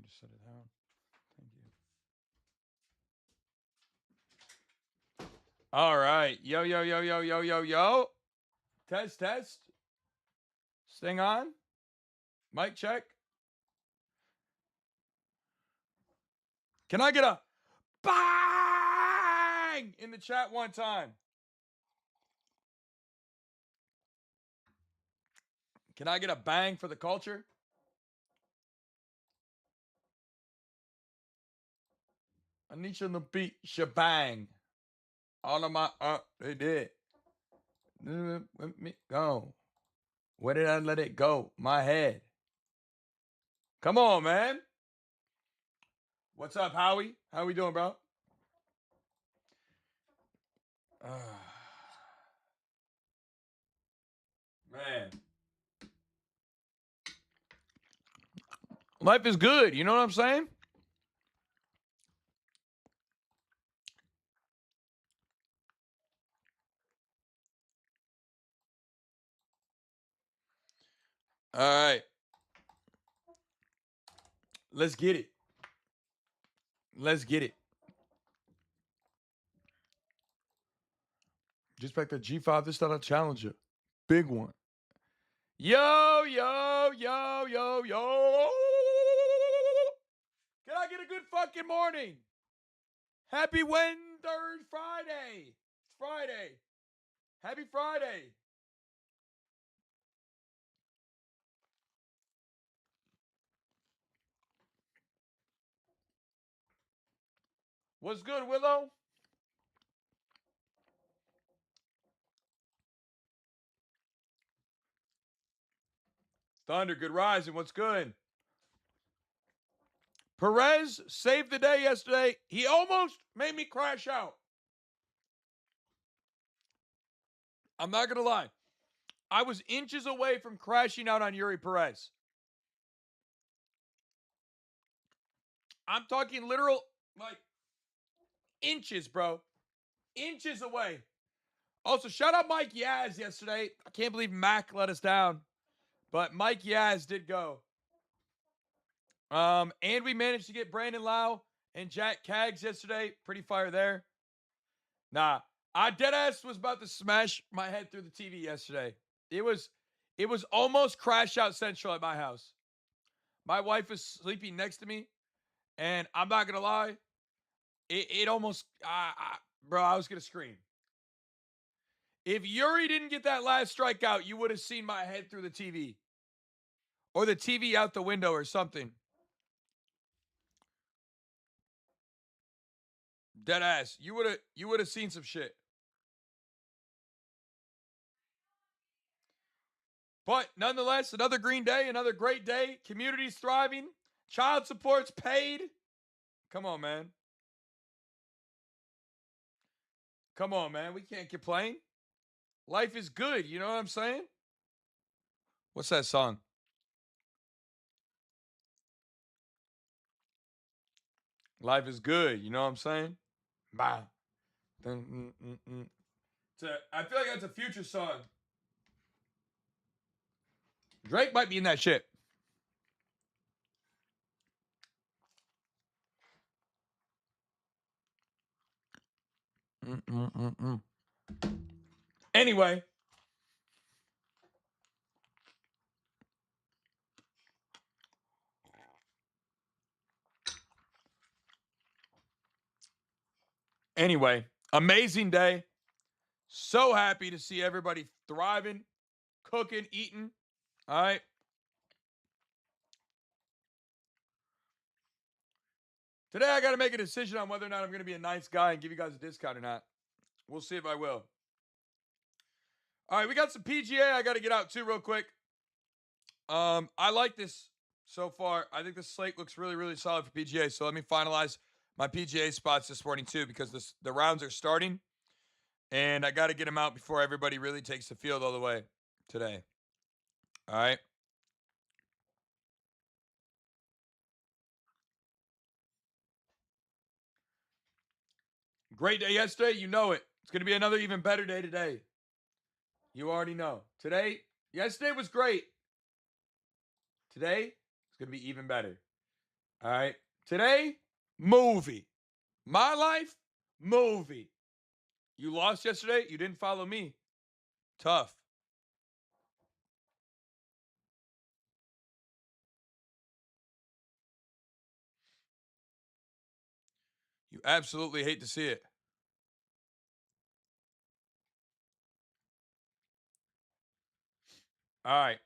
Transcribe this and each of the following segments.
Just set it down. Thank you. All right. Yo, yo, yo, yo, yo, yo, yo. Test, test. Sting on. Mic check. Can I get a bang in the chat one time? Can I get a bang for the culture? I need you to beat shebang. All of my they did. Let me go. Where did I let it go? My head. Come on, man. What's up, Howie? How we doing, bro? Man. Life is good. You know what I'm saying? All right. Let's get it. Let's get it. Just back to G5. This not a challenger. Big one. Yo, yo, yo, yo, yo. Can I get a good fucking morning? Happy Friday. It's Friday. Happy Friday. What's good, Willow? Thunder, good rising. What's good? Perez saved the day yesterday. He almost made me crash out. I'm not going to lie. I was inches away from crashing out on Yuri Perez. I'm talking literal, like, inches, bro. Inches away. Also, shout out Mike Yaz yesterday. I can't believe Mac let us down. But Mike Yaz did go. And we managed to get Brandon Lau and Jack Kaggs yesterday. Pretty fire there. Nah, I deadass was about to smash my head through the TV yesterday. It was almost crash out central at my house. My wife was sleeping next to me, and I'm not gonna lie, it almost, bro, I was gonna scream. If Yuri didn't get that last strikeout, you would have seen my head through the TV, or the TV out the window, or something. Deadass, you would have seen some shit. But nonetheless, another green day, another great day. Community's thriving. Child support's paid. Come on, man. Come on, man. We can't complain. Life is good. You know what I'm saying? What's that song? Life is good. You know what I'm saying? Bah. I feel like that's a future song. Drake might be in that shit. Anyway. Anyway, amazing day. So happy to see everybody thriving, cooking, eating. All right. Today I got to make a decision on whether or not I'm going to be a nice guy and give you guys a discount or not. We'll see if I will. All right, we got some PGA I got to get out too real quick. I like this so far. I think the slate looks really, really solid for PGA. So let me finalize my PGA spots this morning too, because the rounds are starting, and I got to get them out before everybody really takes the field all the way today. All right. Great day yesterday. You know it. It's going to be another even better day today. You already know. Yesterday was great. Today, it's going to be even better. All right. Today, movie. My life, movie. You lost yesterday. You didn't follow me. Tough. You absolutely hate to see it. All right.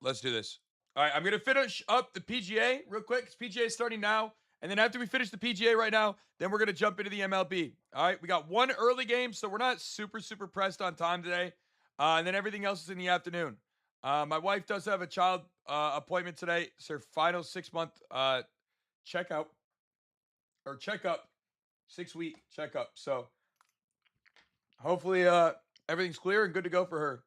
Let's do this. All right. I'm going to finish up the PGA real quick because PGA is starting now. And then after we finish the PGA right now, then we're going to jump into the MLB. All right. We got one early game, so we're not super pressed on time today. And then everything else is in the afternoon. My wife does have a child appointment today. It's her final 6-month checkout or checkup, 6-week checkup. So hopefully everything's clear and good to go for her.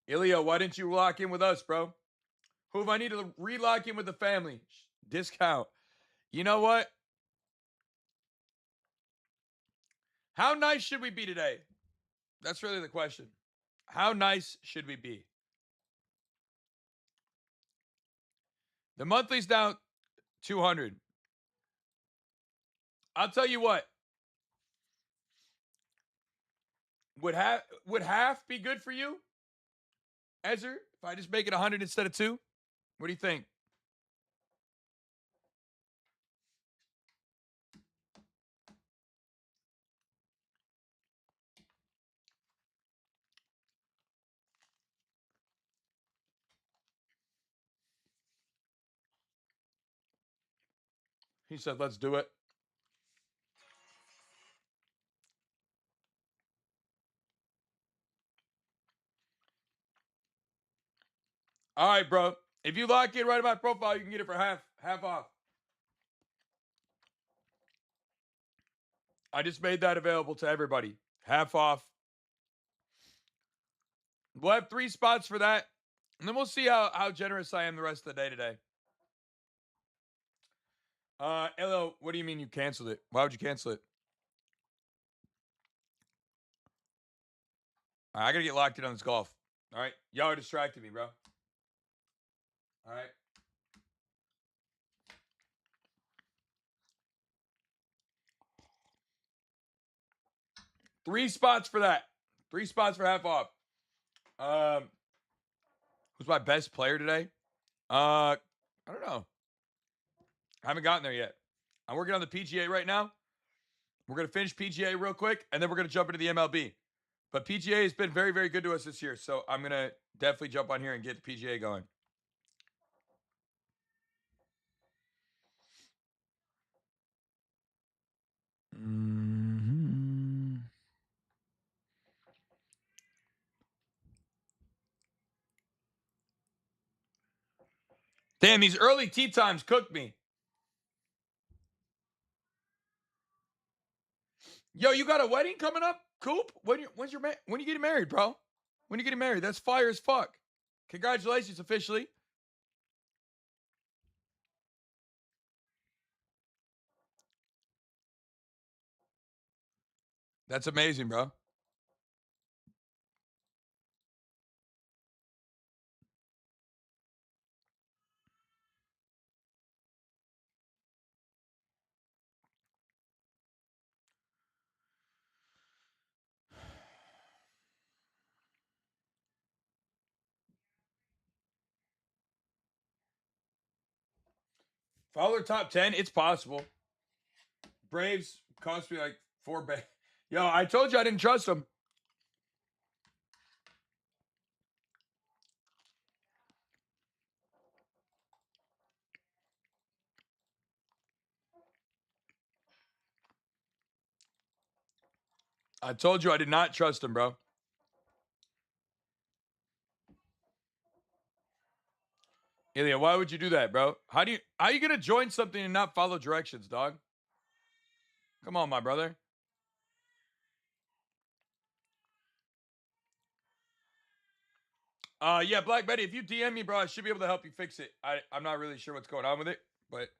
Ilya, why didn't you lock in with us, bro? Who if I need to relock in with the family? Discount. You know what? How nice should we be today? That's really the question. How nice should we be? The monthly's down 200. I'll tell you what. Would half be good for you, Ezer? If I just make it 100 instead of 2? What do you think? He said, let's do it. All right, bro. If you lock in right in my profile, you can get it for half off. I just made that available to everybody. Half off. We'll have 3 spots for that. And then we'll see how generous I am the rest of the day today. Hello, what do you mean you canceled it? Why would you cancel it? I gotta get locked in on this golf. All right. Y'all are distracting me, bro. All right. Three spots for that. 3 spots for half off. Who's my best player today? I don't know. I haven't gotten there yet. I'm working on the PGA right now. We're gonna finish PGA real quick, and then we're gonna jump into the MLB. But PGA has been very good to us this year, so I'm gonna definitely jump on here and get the PGA going. Mm-hmm. Damn, these early tee times cooked me. Yo, you got a wedding coming up, Coop? When you getting married, bro? When you getting married? That's fire as fuck. Congratulations, officially. That's amazing, bro. Fowler top 10, it's possible. Braves cost me like 4 bets. Yo, I told you I didn't trust them. I told you I did not trust them, bro. Ilya, why would you do that, bro? How you gonna join something and not follow directions, dog? Come on, my brother. Yeah, Black Betty, if you DM me, bro, I should be able to help you fix it. I'm not really sure what's going on with it, but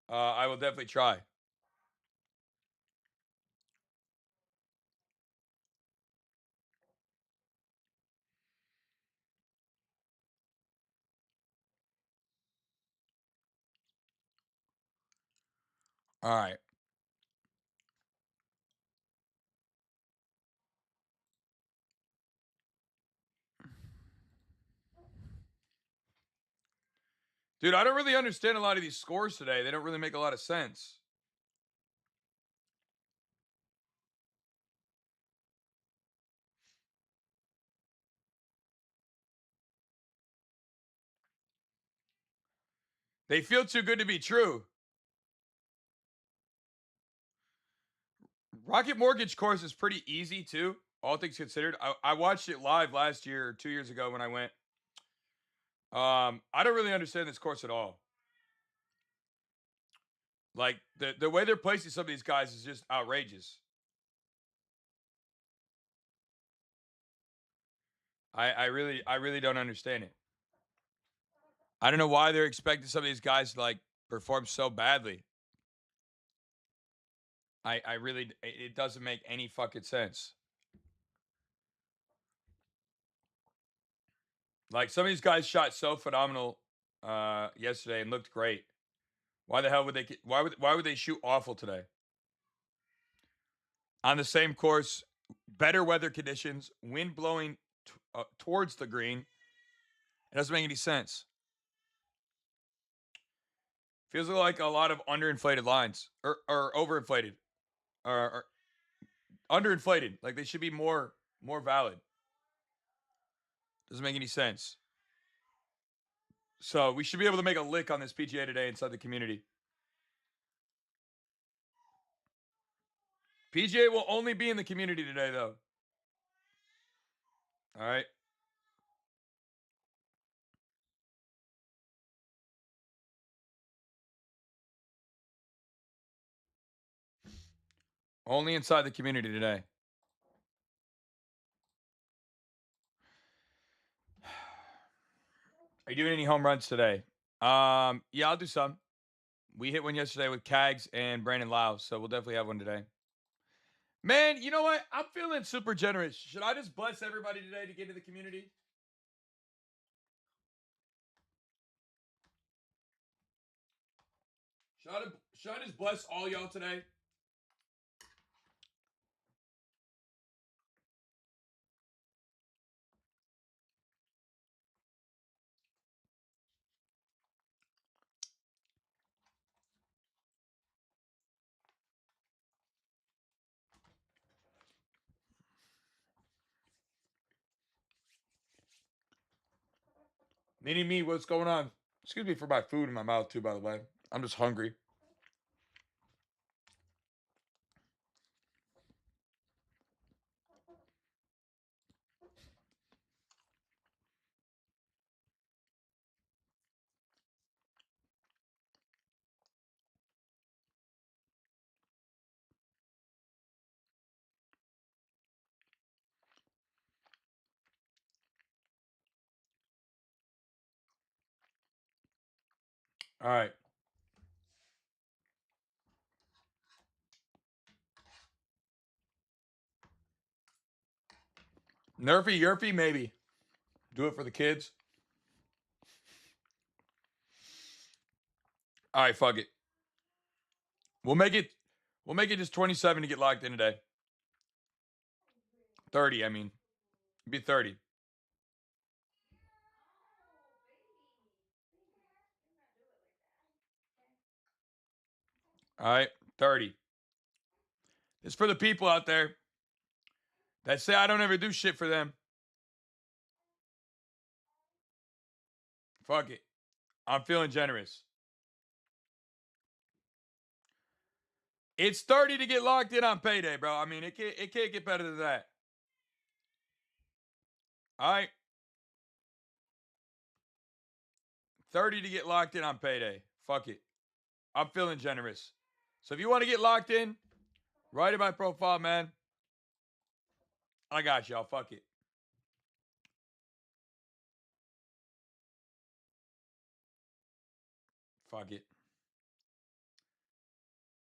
I will definitely try. All right. Dude, I don't really understand a lot of these scores today. They don't really make a lot of sense. They feel too good to be true. Rocket Mortgage course is pretty easy too, all things considered. I watched it live last year or 2 years ago when I went. I don't really understand this course at all. Like the way they're placing some of these guys is just outrageous. I really don't understand it. I don't know why they're expecting some of these guys to like perform so badly. I really it doesn't make any fucking sense. Like some of these guys shot so phenomenal yesterday and looked great. Why the hell would they why would they shoot awful today? On the same course, better weather conditions, wind blowing towards the green. It doesn't make any sense. Feels like a lot of underinflated lines or overinflated or underinflated. Like they should be more valid. Doesn't make any sense. So we should be able to make a lick on this PGA today inside the community. PGA will only be in the community today, though. All right. Only inside the community today. Are you doing any home runs today? Yeah, I'll do some. We hit one yesterday with Cags and Brandon Lau, so we'll definitely have one today. Man, you know what? I'm feeling super generous. Should I just bless everybody today to get into the community? Should I just bless all y'all today? Me, what's going on? Excuse me for my food in my mouth too, by the way. I'm just hungry. All right. Nerfy, Yerfy, maybe. Do it for the kids. All right, fuck it. We'll make it. We'll make it just 27 to get locked in today. 30, I mean. It'd be 30. All right, 30. It's for the people out there that say I don't ever do shit for them. Fuck it. I'm feeling generous. It's 30 to get locked in on payday, bro. I mean, it can't get better than that. All right. 30 to get locked in on payday. Fuck it. I'm feeling generous. So if you want to get locked in, write in my profile, man. I got y'all. Fuck it. Fuck it.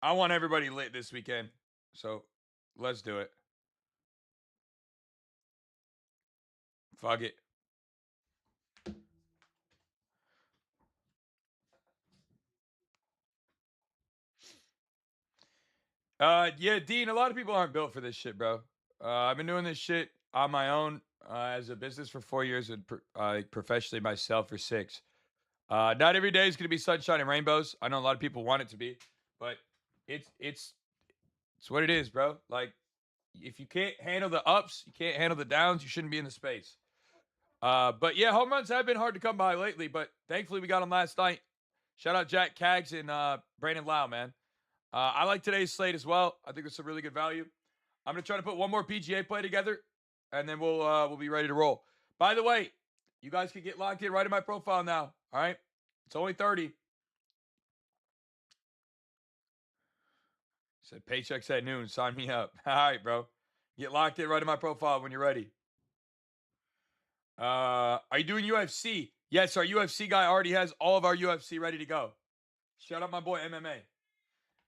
I want everybody lit this weekend. So let's do it. Fuck it. Yeah, Dean, a lot of people aren't built for this shit, bro. I've been doing this shit on my own as a business for 4 years and professionally myself for 6. Not every day is going to be sunshine and rainbows. I know a lot of people want it to be, but it's it's it's what it is, bro. Like, if you can't handle the ups, you can't handle the downs, you shouldn't be in the space. But yeah, home runs have been hard to come by lately, but thankfully we got them last night. Shout out Jack Cags and Brandon Lau, man. I like today's slate as well. I think there's some really good value. I'm gonna try to put one more PGA play together, and then we'll be ready to roll. By the way, you guys can get locked in right in my profile now. All right, it's only 30. Said paychecks at noon. Sign me up. All right, bro. Get locked in right in my profile when you're ready. Are you doing UFC? Yes, our UFC guy already has all of our UFC ready to go. Shout out my boy MMA.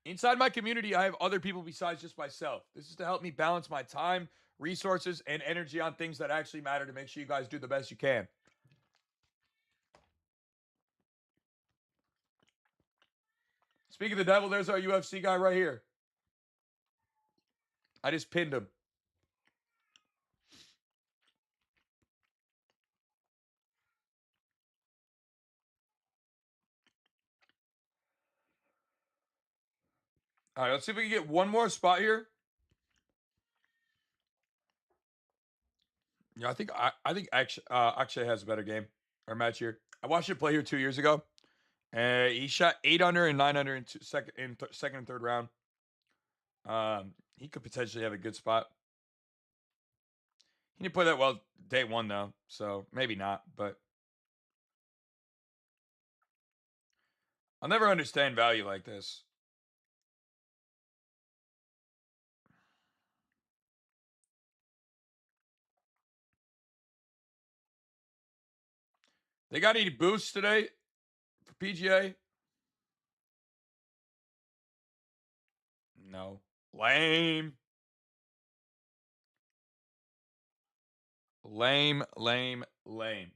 Inside my community, I have other people besides just myself. This is to help me balance my time, resources, and energy on things that actually matter to make sure you guys do the best you can. Speaking of the devil, there's our UFC guy right here. I just pinned him. All right, let's see if we can get one more spot here. Yeah, I think Akshay has a better game or match here. I watched him play here 2 years ago. He shot 8 under and 9 under in second and third round. He could potentially have a good spot. He didn't play that well day one though, so maybe not. But I'll never understand value like this. They got any boosts today for PGA? No. Lame. Lame, lame, lame.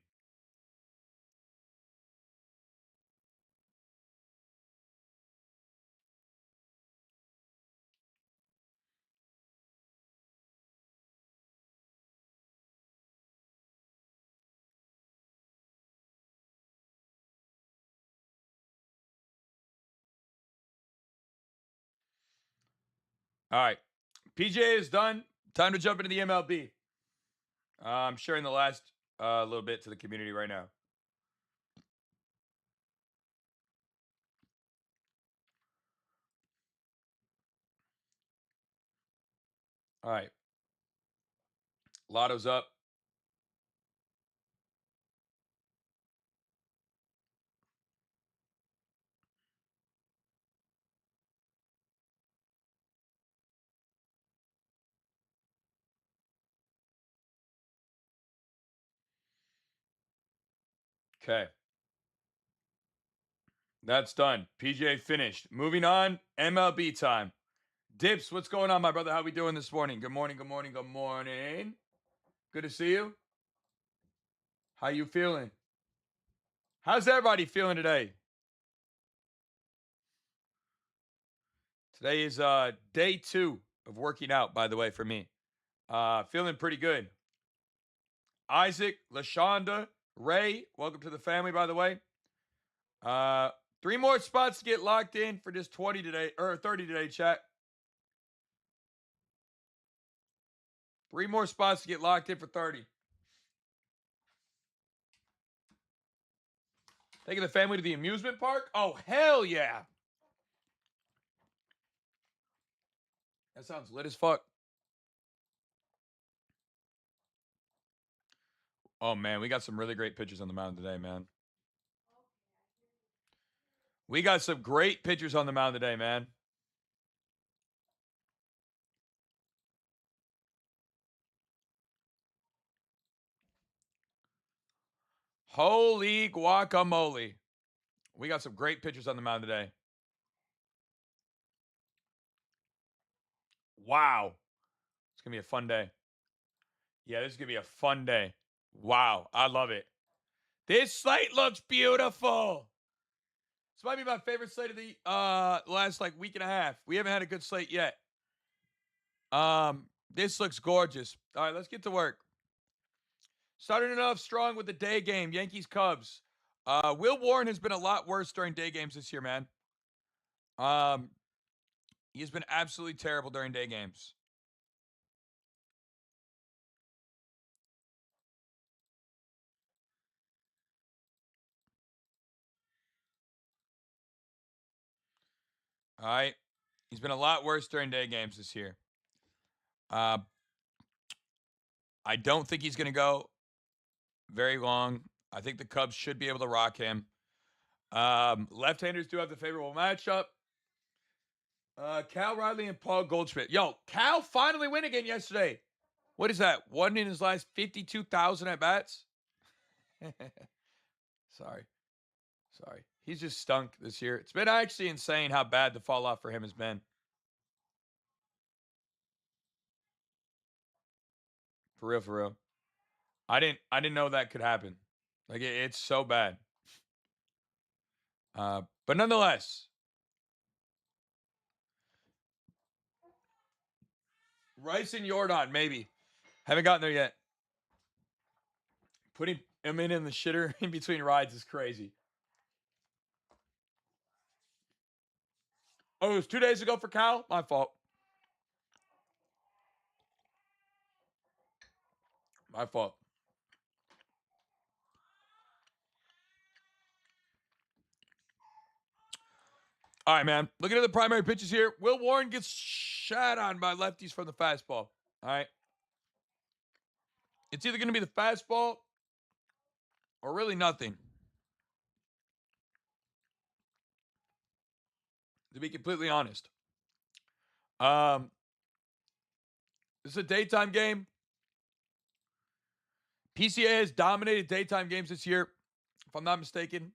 All right. PGA is done. Time to jump into the MLB. I'm sharing the last little bit to the community right now. All right. Lotto's up. Okay. That's done. PGA finished. Moving on. MLB time. Dips, what's going on, my brother? How we doing this morning? Good morning, good morning, good morning. Good to see you. How you feeling? How's everybody feeling today? Today is day 2 of working out, by the way, for me. Feeling pretty good. Isaac, LaShonda, Ray, welcome to the family, by the way. 3 more spots to get locked in for just 20 today, or 30 today, chat. 3 more spots to get locked in for 30. Taking the family to the amusement park? Oh, hell yeah. That sounds lit as fuck. Oh, man, we got some really great pictures on the mound today, man. We got some great pictures on the mound today, man. Holy guacamole. We got some great pictures on the mound today. Wow. It's going to be a fun day. Yeah, this is going to be a fun day. Wow. I love it. This slate looks beautiful. This might be my favorite slate of the last like week and a half. We haven't had a good slate yet. This looks gorgeous. All right, let's get to work. Starting it off strong with the day game, Yankees Cubs. Will Warren has been a lot worse during day games this year, man. Um, he's been absolutely terrible during day games. All right, he's been a lot worse during day games this year. Uh, I don't think he's going to go very long. I think the Cubs should be able to rock him. Left-handers do have the favorable matchup. Cal Riley and Paul Goldschmidt. Yo, Cal finally win again yesterday. What is that? One in his last 52,000 at bats? Sorry. He's just stunk this year. It's been actually insane how bad the fall off for him has been. For real. I didn't know that could happen. Like it's so bad. But nonetheless, Rice and Jordan, maybe. Haven't gotten there yet. Putting him in the shitter in between rides is crazy. Oh, it was 2 days ago for Cal? My fault. My fault. All right, man. Looking at the primary pitches here. Will Warren gets shot on by lefties from the fastball. All right. It's either going to be the fastball or really nothing. To be completely honest. This is a daytime game. PCA has dominated daytime games this year, if I'm not mistaken.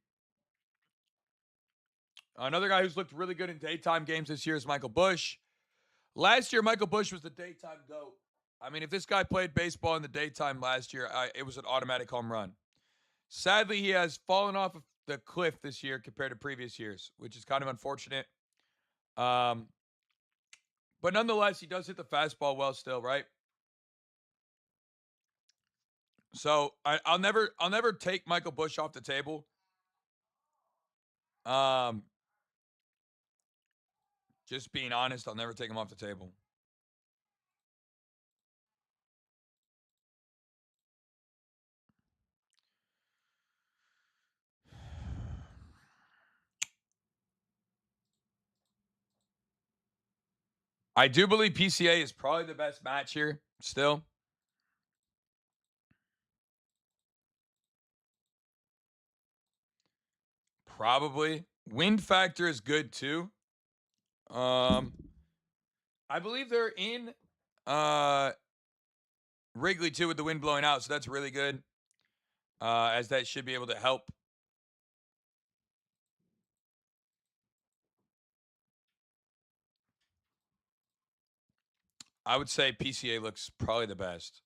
Another guy who's looked really good in daytime games this year is Michael Busch. Last year, Michael Busch was the daytime GOAT. I mean, if this guy played baseball in the daytime last year, it was an automatic home run. Sadly, he has fallen off of the cliff this year compared to previous years, which is kind of unfortunate. But nonetheless, he does hit the fastball well still, right? So I'll never take Michael Busch off the table. Just being honest, I'll never take him off the table. I do believe PCA is probably the best match here still. Probably. Wind factor is good too. I believe they're in Wrigley too with the wind blowing out, so that's really good. As that should be able to help. I would say PCA looks probably the best.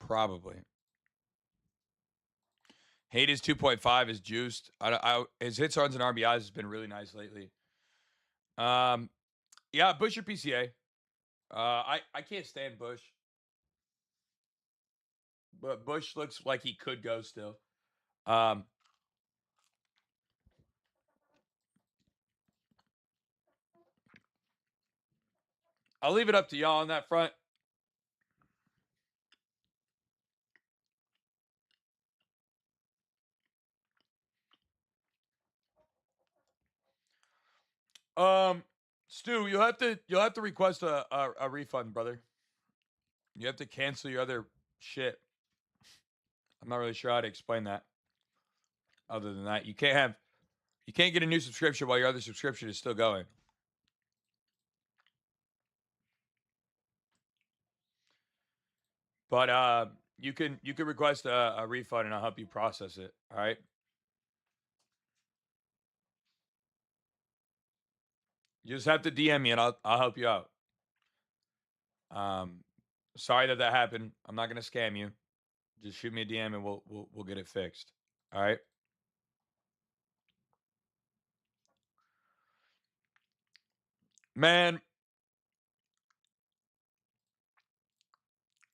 Probably. Hayes 2.5 is juiced. His hits, runs, and RBIs has been really nice lately. Yeah, Busch or PCA. I can't stand Busch, but Busch looks like he could go still. I'll leave it up to y'all on that front. Stu, you'll have to request a refund, brother. You have to cancel your other shit. I'm not really sure how to explain that. Other than that, you can't get a new subscription while your other subscription is still going. But you can request a refund and I'll help you process it. All right. You just have to DM me and I'll help you out. Sorry that happened. I'm not gonna scam you. Just shoot me a DM and we'll get it fixed. All right. Man,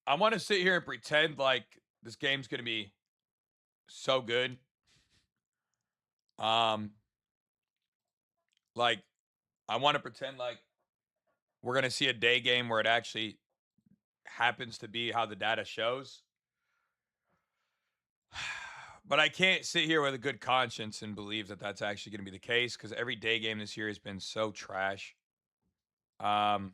I want to sit here and pretend like this game's going to be so good. Um, like I want to pretend like we're going to see a day game where it actually happens to be how the data shows. But I can't sit here with a good conscience and believe that that's actually going to be the case because every day game this year has been so trash. Um,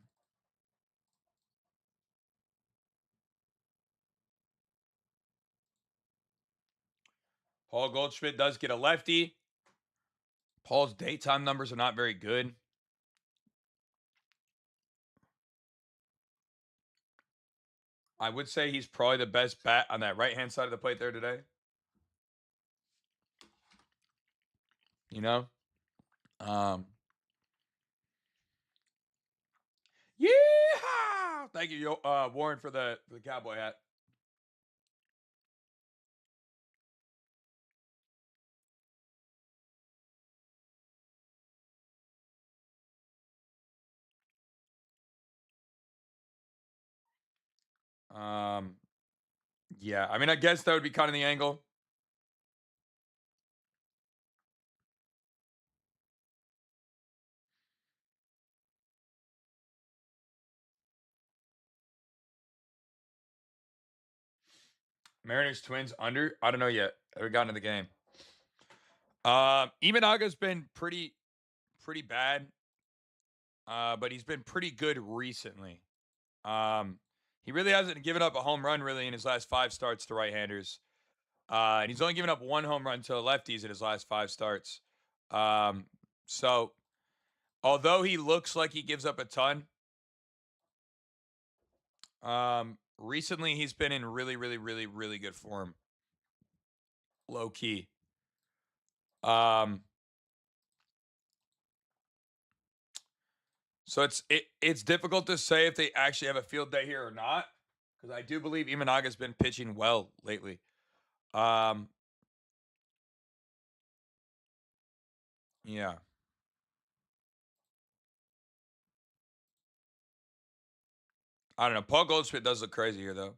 Paul Goldschmidt does get a lefty. Paul's daytime numbers are not very good. I would say he's probably the best bat on that right-hand side of the plate there today. You know? Um, yeah. Thank you, Warren, for the cowboy hat. Um, yeah, I mean, I guess that would be kind of the angle. Mariners Twins under. I don't know yet. Haven't gotten to the game. Imanaga's been pretty bad, but he's been pretty good recently. Um, he really hasn't given up a home run really in his last 5 starts to right-handers. And he's only given up 1 home run to lefties in his last 5 starts. So although he looks like he gives up a ton, recently he's been in really good form. Low key. So it's difficult to say if they actually have a field day here or not, because I do believe Imanaga's been pitching well lately. Yeah. I don't know. Paul Goldschmidt does look crazy here though.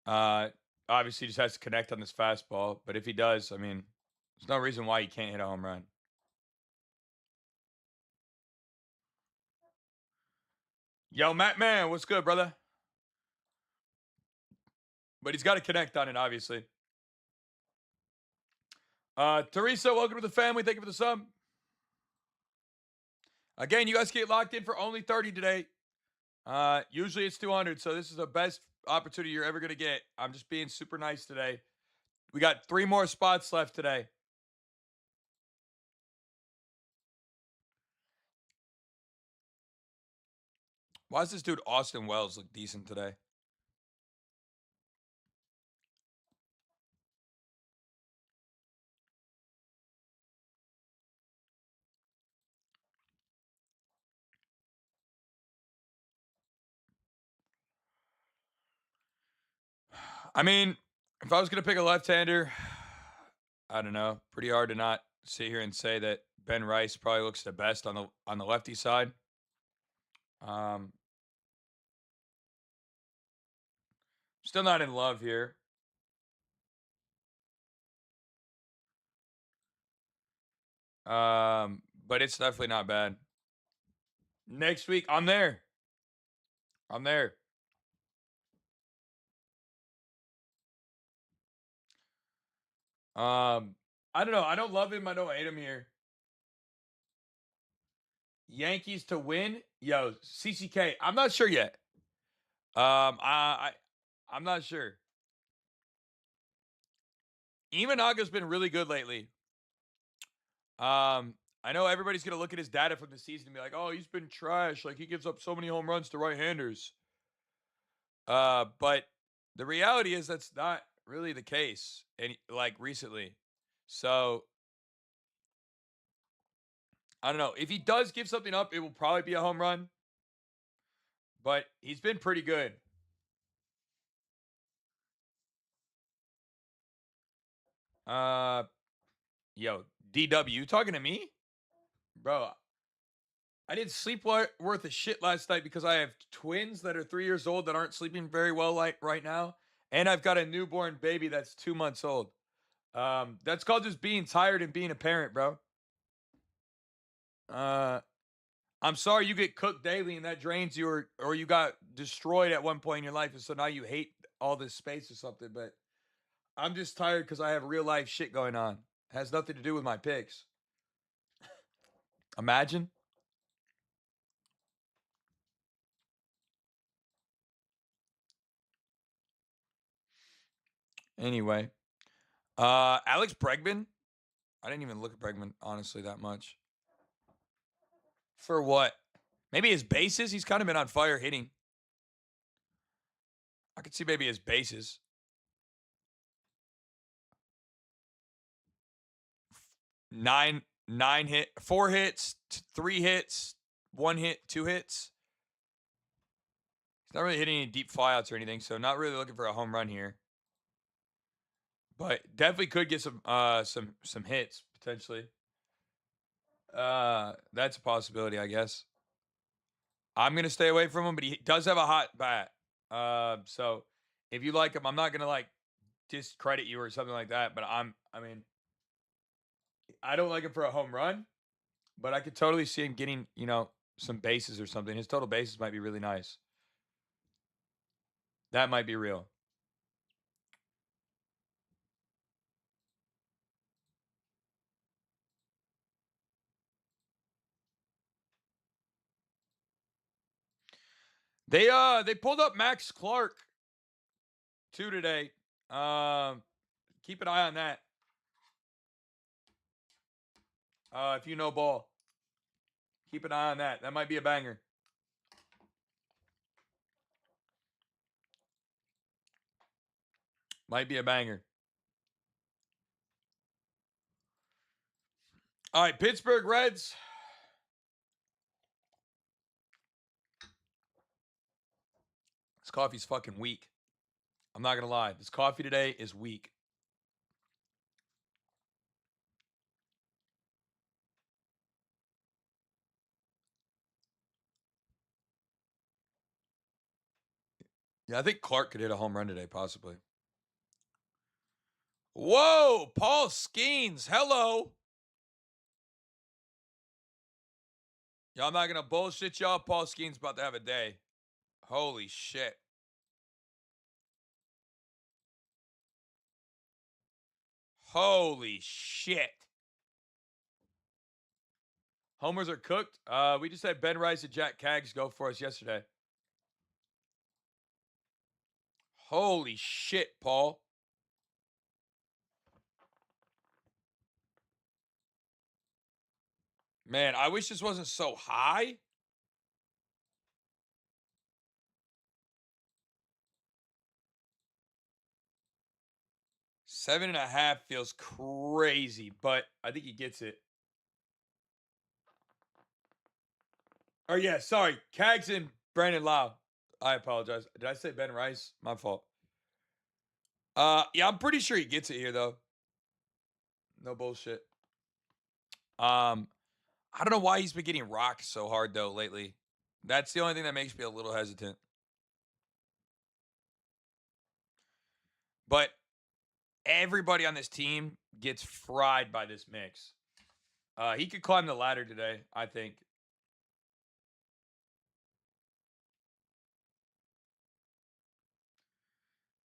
Uh, Obviously just has to connect on this fastball, but if he does, I mean, there's no reason why he can't hit a home run. Yo, Matt Man, what's good, brother? But he's got to connect on it, obviously. Teresa, welcome to the family. Thank you for the sub. Again, you guys get locked in for only 30 today. Usually it's 200, so this is the best opportunity you're ever gonna get. I'm just being super nice today. We got 3 more spots left today. Why does this dude Austin Wells look decent today? I mean, if I was gonna pick a left-hander, I don't know. Pretty hard to not sit here and say that Ben Rice probably looks the best on the lefty side. Um, Still not in love here. But it's definitely not bad. Next week, I'm there. I'm there. I don't know. I don't love him. I don't hate him here. Yankees to win. Yo, CCK. I'm not sure yet. I'm not sure. Imanaga's been really good lately. I know everybody's gonna look at his data from the season and be like, "Oh, he's been trash. Like he gives up so many home runs to right-handers." But the reality is that's not really the case. And like recently, so I don't know. If he does give something up, it will probably be a home run. But he's been pretty good. Uh, Yo, DW, you talking to me? Bro, I didn't sleep worth a shit last night because I have twins that are 3 years old that aren't sleeping very well like right now, and I've got a newborn baby that's 2 months old. That's called just being tired and being a parent, bro. Uh, I'm sorry you get cooked daily and that drains you, or you got destroyed at one point in your life, and so now you hate all this space or something. But I'm just tired because I have real life shit going on. It has nothing to do with my picks. Imagine. Anyway, Alex Bregman. I didn't even look at Bregman honestly that much. For what? Maybe his bases. He's kind of been on fire hitting. I could see maybe his bases. 4 hits, 3 hits, 1 hit, 2 hits. He's not really hitting any deep flyouts or anything, so not really looking for a home run here. But definitely could get some hits potentially. That's a possibility, I guess. I'm gonna stay away from him, but he does have a hot bat. So if you like him, I'm not gonna like discredit you or something like that. But I mean, I don't like him for a home run, but I could totally see him getting, some bases or something. His total bases might be really nice. That might be real. They pulled up Max Clark too today. Keep an eye on that. If you know ball, keep an eye on that. That might be a banger. Might be a banger. All right, Pittsburgh Reds. This coffee's fucking weak. I'm not gonna lie. This coffee today is weak. Yeah, I think Clark could hit a home run today, possibly. Whoa, Paul Skeens. Hello. Y'all, I'm not gonna bullshit y'all. Paul Skeens about to have a day. Holy shit. Holy shit. Homers are cooked. We just had Ben Rice and Jack Kaggs go for us yesterday. Holy shit, Paul. Man, I wish this wasn't so high. Seven and a half feels crazy, but I think he gets it. Oh, yeah, sorry. Kaggs and Brandon Lau. I apologize. Did I say Ben Rice? My fault. Yeah, I'm pretty sure he gets it here, though. No bullshit. I don't know why he's been getting rocked so hard, though, lately. That's the only thing that makes me a little hesitant. But everybody on this team gets fried by this mix. He could climb the ladder today, I think.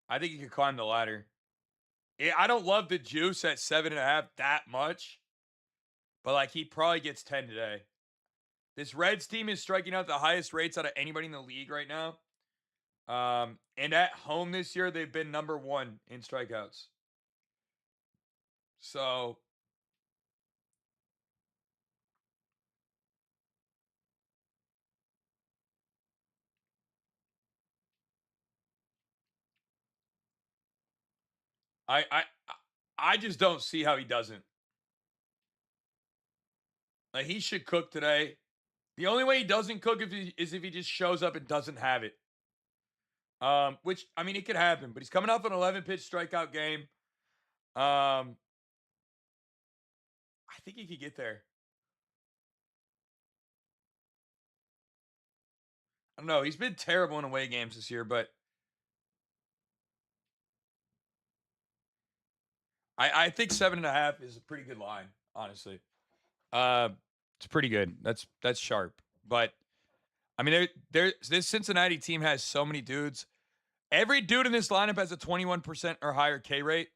I think he could climb the ladder. I don't love the juice at 7.5 that much, but like he probably gets 10 today. This Reds team is striking out the highest rates out of anybody in the league right now. And at home this year, they've been number 1 in strikeouts. So I I I just don't see how he doesn't. Like he should cook today. The only way he doesn't cook is if he just shows up and doesn't have it. Which I mean, it could happen, but he's coming off an 11 pitch strikeout game. I think he could get there. I don't know. He's been terrible in away games this year, but I think 7.5 is a pretty good line, honestly. Uh, it's pretty good. That's sharp. But I mean, this Cincinnati team has so many dudes. Every dude in this lineup has a 21% or higher K rate.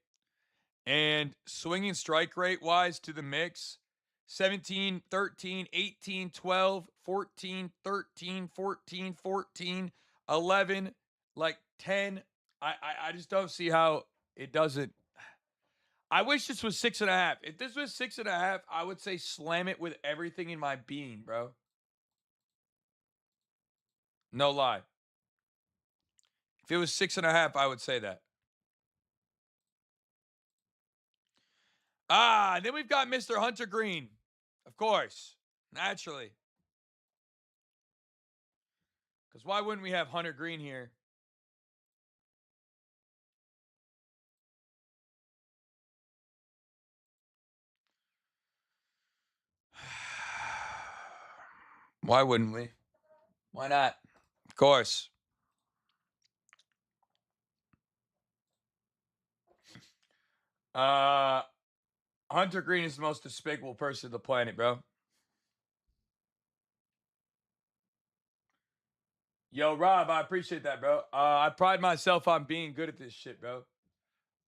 And swinging strike rate wise to the mix, 17, 13, 18, 12, 14, 13, 14, 14, 11, like 10. I just don't see how it doesn't. I wish this was 6.5. If this was 6.5, I would say slam it with everything in my being, bro. No lie. If it was 6.5, I would say that. Then we've got Mr. Hunter Green. Of course. Naturally. Because why wouldn't we have Hunter Green here? Why wouldn't we? Why not? Of course. Uh Hunter Green is the most despicable person on the planet, bro. Yo, Rob, I appreciate that, bro. I pride myself on being good at this shit, bro.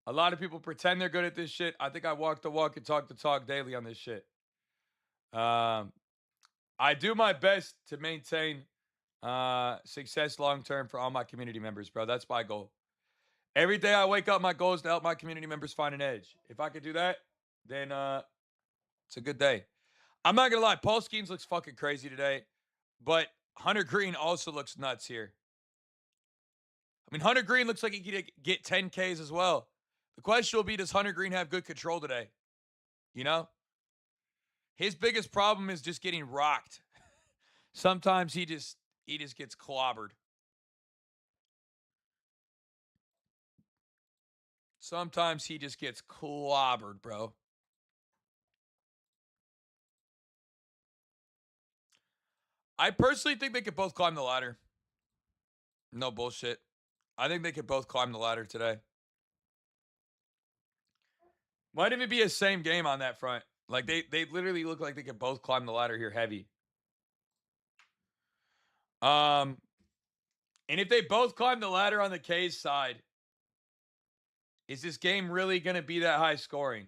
A lot of people pretend they're good at this shit. I think I walk the walk and talk the talk daily on this shit. I do my best to maintain success long term for all my community members, bro. That's my goal. Every day I wake up, my goal is to help my community members find an edge. If I could do that, then it's a good day. I'm not gonna lie, Paul Skeens looks fucking crazy today, but Hunter Green also looks nuts here. I mean, Hunter Green looks like he could get 10 Ks as well. The question will be, does Hunter Green have good control today? You know, his biggest problem is just getting rocked. Sometimes he just gets clobbered. Sometimes he just gets clobbered, bro. I personally think they could both climb the ladder. No bullshit. I think they could both climb the ladder today. Might even be a same game on that front. Like they literally look like they could both climb the ladder here heavy. Um, and if they both climb the ladder on the K's side, is this game really going to be that high scoring?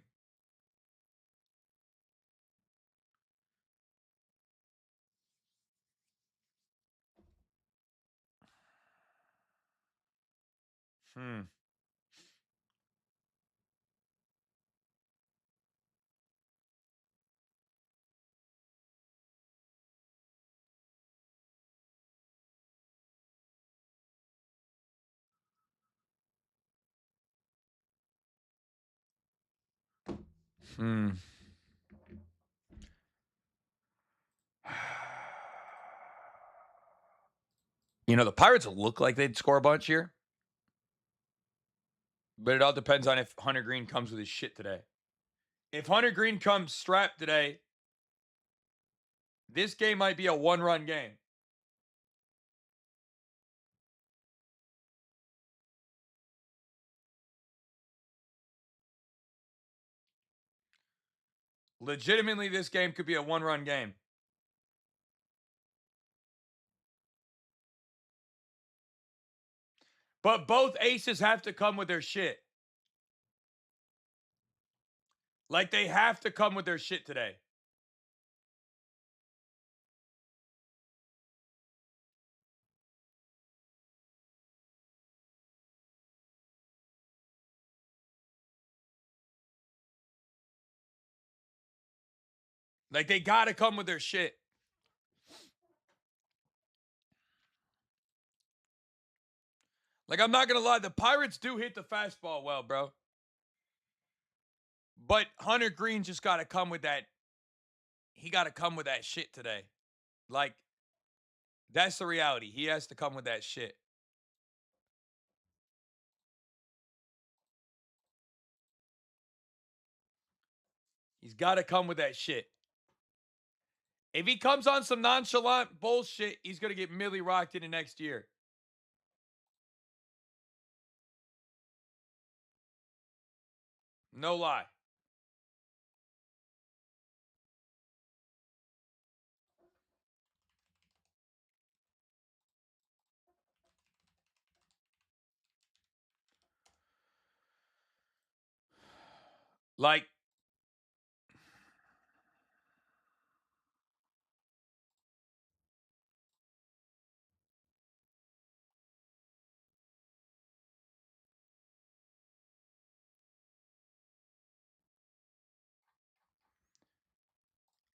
Hmm. Hmm. You know, the Pirates look like they'd score a bunch here, but it all depends on if Hunter Green comes with his shit today. If Hunter Green comes strapped today, this game might be a one-run game. Legitimately, this game could be a one-run game. But both aces have to come with their shit. Like they have to come with their shit today. Like they got to come with their shit. Like I'm not going to lie, the Pirates do hit the fastball well, bro. But Hunter Green just got to come with that. He got to come with that shit today. Like that's the reality. He has to come with that shit. He's got to come with that shit. If he comes on some nonchalant bullshit, he's going to get Millie rocked into next year. No lie. Like,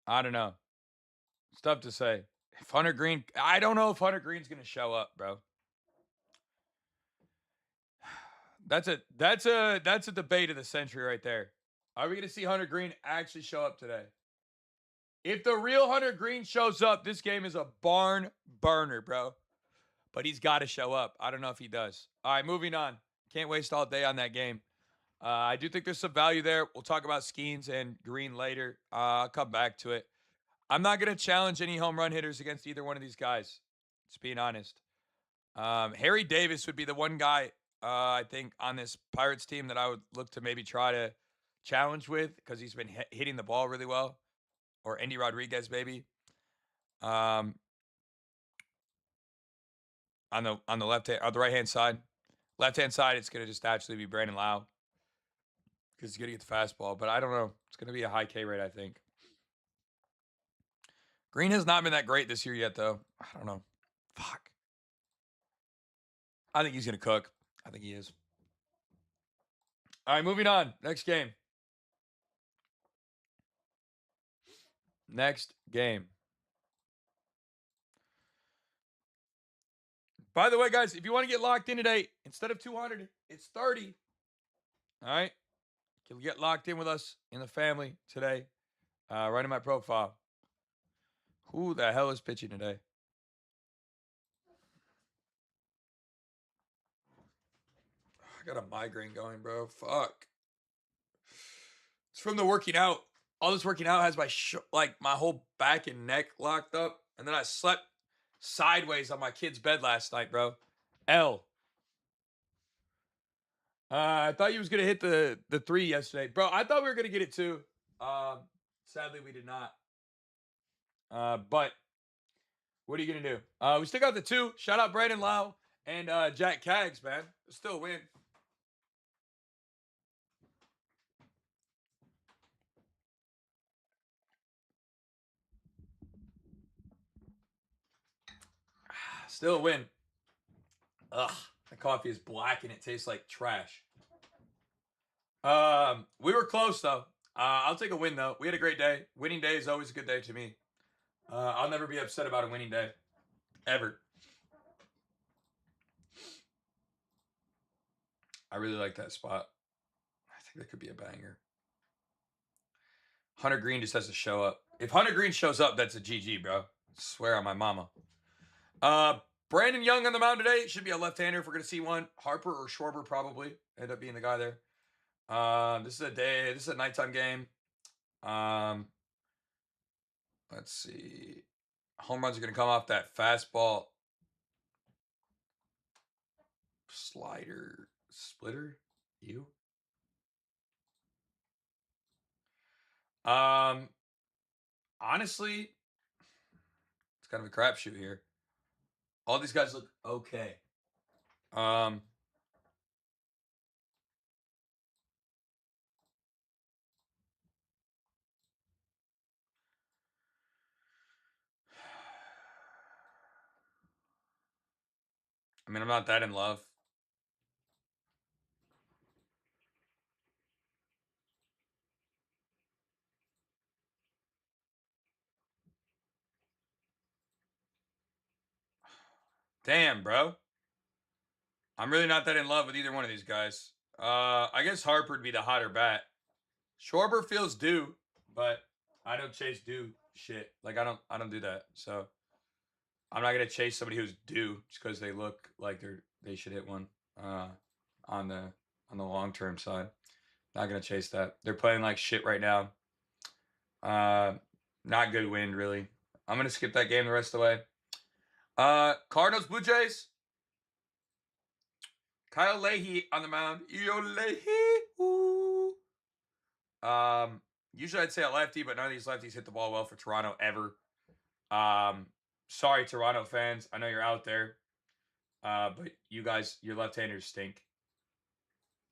I don't know. It's tough to say. If Hunter Green, I don't know if Hunter Green's going to show up, bro. That's a debate of the century right there. Are we going to see Hunter Green actually show up today? If the real Hunter Green shows up, this game is a barn burner, bro. But he's got to show up. I don't know if he does. All right, moving on. Can't waste all day on that game. I do think there's some value there. We'll talk about Skeens and Green later. I'll come back to it. I'm not going to challenge any home run hitters against either one of these guys. Just being honest. Harry Davis would be the one guy I think on this Pirates team that I would look to maybe try to challenge with because he's been hitting the ball really well. Or Andy Rodriguez, maybe. On the left hand, on the right hand side, left hand side, it's gonna just actually be Brandon Lau because he's gonna get the fastball. But I don't know. It's gonna be a high K rate, I think. Green has not been that great this year yet, though. I don't know. Fuck. I think he's gonna cook. I think he is. All right, moving on. Next game. Next game. By the way, guys, if you want to get locked in today, instead of 200, it's 30. All right. You'll get locked in with us in the family today. Right in my profile. Who the hell is pitching today? I got a migraine going, bro. Fuck. It's from the working out. All this working out has my my whole back and neck locked up, and then I slept sideways on my kid's bed last night, bro. L. I thought you was gonna hit the 3 yesterday, bro. I thought we were gonna get it too. Sadly, we did not. But what are you gonna do? We still got the 2. Shout out Brandon Lau and Jack Cags, man. Still a win. Still a win. Ugh, the coffee is black and it tastes like trash. We were close though. I'll take a win though. We had a great day. Winning day is always a good day to me. I'll never be upset about a winning day, ever. I really like that spot. I think that could be a banger. Hunter Green just has to show up. If Hunter Green shows up, that's a GG, bro. I swear on my mama. Brandon Young on the mound today. Should be a left-hander if we're going to see one. Harper or Schwarber probably end up being the guy there. This is a nighttime game. Let's see. Home runs are going to come off that fastball slider splitter. You. Honestly, it's kind of a crapshoot here. All these guys look okay. I mean, I'm not that in love. Damn, bro. I'm really not that in love with either one of these guys. I guess Harper would be the hotter bat. Schwarber feels due, but I don't chase due shit. Like I don't do that. So I'm not gonna chase somebody who's due just because they look like they should hit one. On the long term side, not gonna chase that. They're playing like shit right now. Not good wind really. I'm going to skip that game the rest of the way. Cardinals, Blue Jays. Kyle Leahy on the mound. Yo, Leahy. Ooh. Usually I'd say a lefty, but none of these lefties hit the ball well for Toronto ever. Sorry, Toronto fans. I know you're out there. But you guys, your left-handers stink.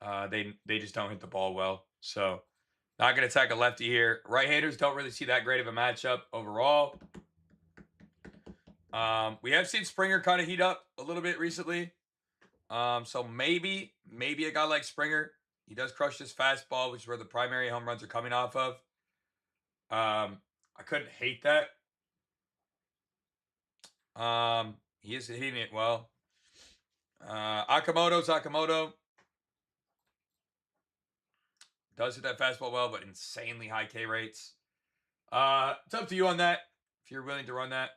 They just don't hit the ball well. So not going to attack a lefty here. Right-handers don't really see that great of a matchup overall. We have seen Springer kind of heat up a little bit recently. So maybe a guy like Springer, he does crush this fastball, which is where the primary home runs are coming off of. I couldn't hate that. He is hitting it well. Akamoto does hit that fastball well, but insanely high K rates. It's up to you on that. If you're willing to run that,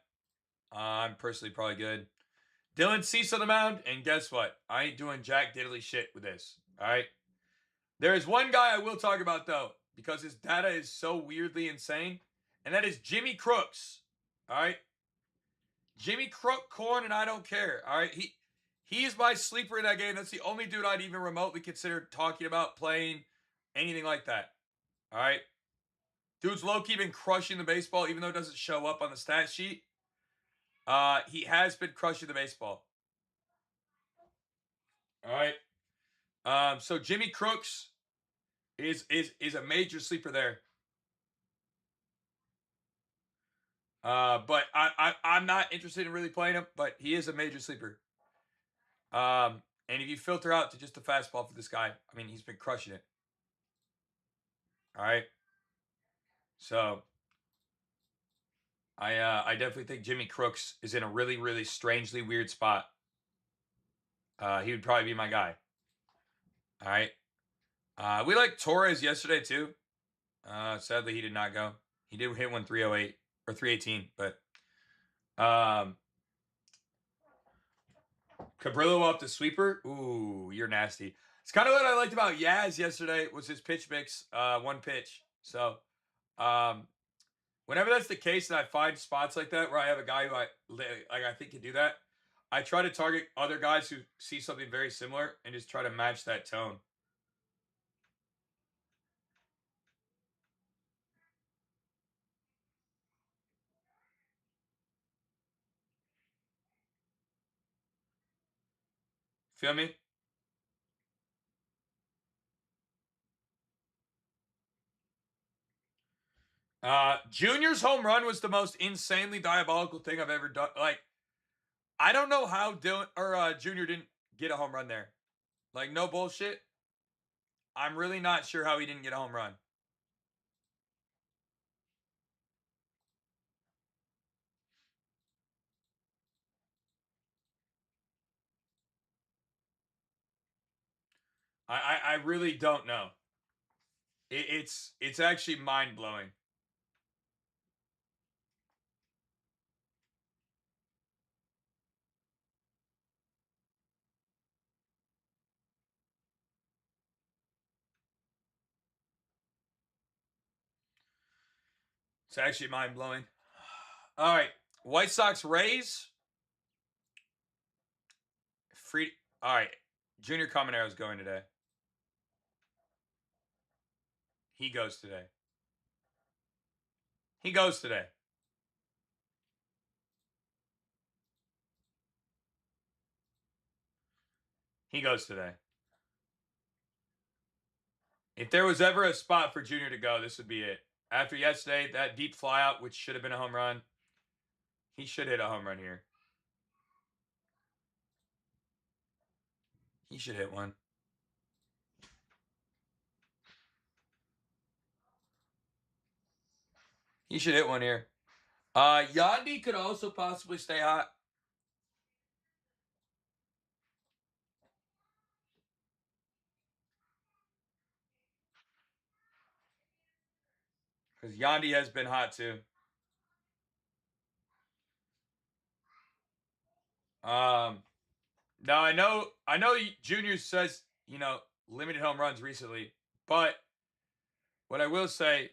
I'm personally probably good. Dylan Cease on the mound, and guess what? I ain't doing jack diddly shit with this. All right. There is one guy I will talk about though, because his data is so weirdly insane, and that is Jimmy Crooks. All right. Jimmy Crook Corn, and I don't care. All right. He is my sleeper in that game. That's the only dude I'd even remotely consider talking about playing anything like that. All right. Dude's low-key been crushing the baseball, even though it doesn't show up on the stat sheet. He has been crushing the baseball. All right. So Jimmy Crooks is a major sleeper there. But I'm not interested in really playing him, but he is a major sleeper. And if you filter out to just the fastball for this guy, I mean, he's been crushing it. All right. So I definitely think Jimmy Crooks is in a really, really strangely weird spot. He would probably be my guy. All right. We liked Torres yesterday too. Sadly, he did not go. He did hit one 308 or 318, but Cabrillo up to sweeper. Ooh, you're nasty. It's kind of what I liked about Yaz yesterday was his pitch mix, one pitch. So, whenever that's the case, and I find spots like that where I have a guy who I think can do that, I try to target other guys who see something very similar and just try to match that tone. Feel me? Junior's home run was the most insanely diabolical thing I've ever done. Like, I don't know how Junior didn't get a home run there. Like, no bullshit. I'm really not sure how he didn't get a home run. I really don't know. It's actually mind blowing. It's actually mind blowing. All right, White Sox Rays. Free. All right, Junior Caminero is going today. He goes today. He goes today. He goes today. If there was ever a spot for Junior to go, this would be it. After yesterday, that deep flyout, which should have been a home run, he should hit a home run here. He should hit one. He should hit one here. Yandy could also possibly stay hot. Because Yandy has been hot too. Now I know Junior says, limited home runs recently, but what I will say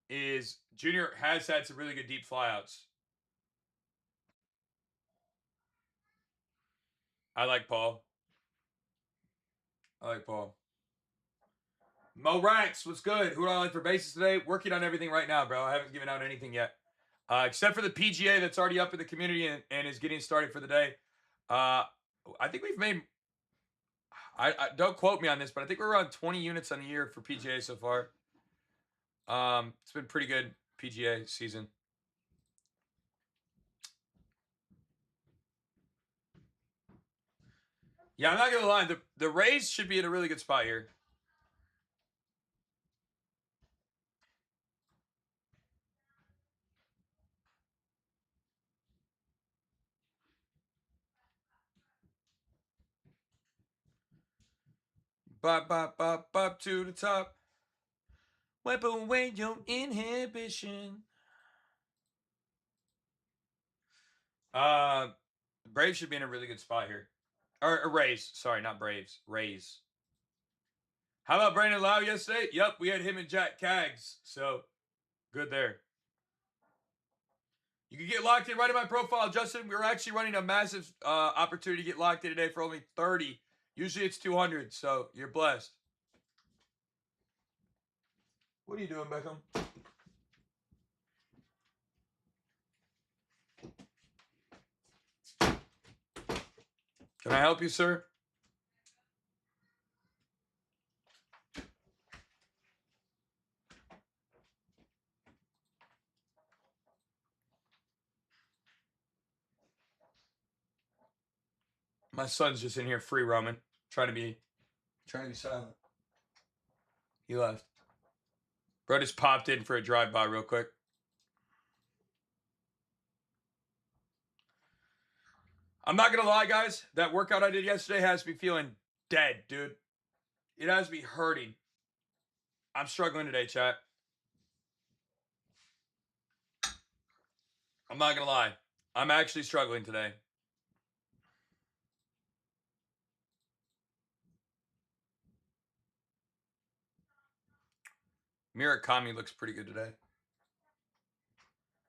is Junior has had some really good deep flyouts. I like Paul. I like Paul. Mo Rax, what's good? Who do I like for bases today? Working on everything right now, bro. I haven't given out anything yet. Except for the PGA that's already up in the community and is getting started for the day. I think we've made, I don't quote me on this, but I think we're around 20 units on the year for PGA so far. It's been pretty good PGA season. Yeah, I'm not gonna lie. The Rays should be in a really good spot here. Bop, bop, bop, bop to the top. Wipe away your inhibition. Braves should be in a really good spot here. Or Rays. Sorry, not Braves. Rays. How about Brandon Lau yesterday? Yep, we had him and Jack Cags. So, good there. You can get locked in right in my profile, Justin. We're actually running a massive opportunity to get locked in today for only 30. Usually it's 200, so you're blessed. What are you doing, Beckham? Can I help you, sir? My son's just in here free roaming, trying to be silent. He left. Bro just popped in for a drive-by real quick. I'm not gonna lie, guys. That workout I did yesterday has me feeling dead, dude. It has me hurting. I'm struggling today, chat. I'm not gonna lie. I'm actually struggling today. Murakami looks pretty good today.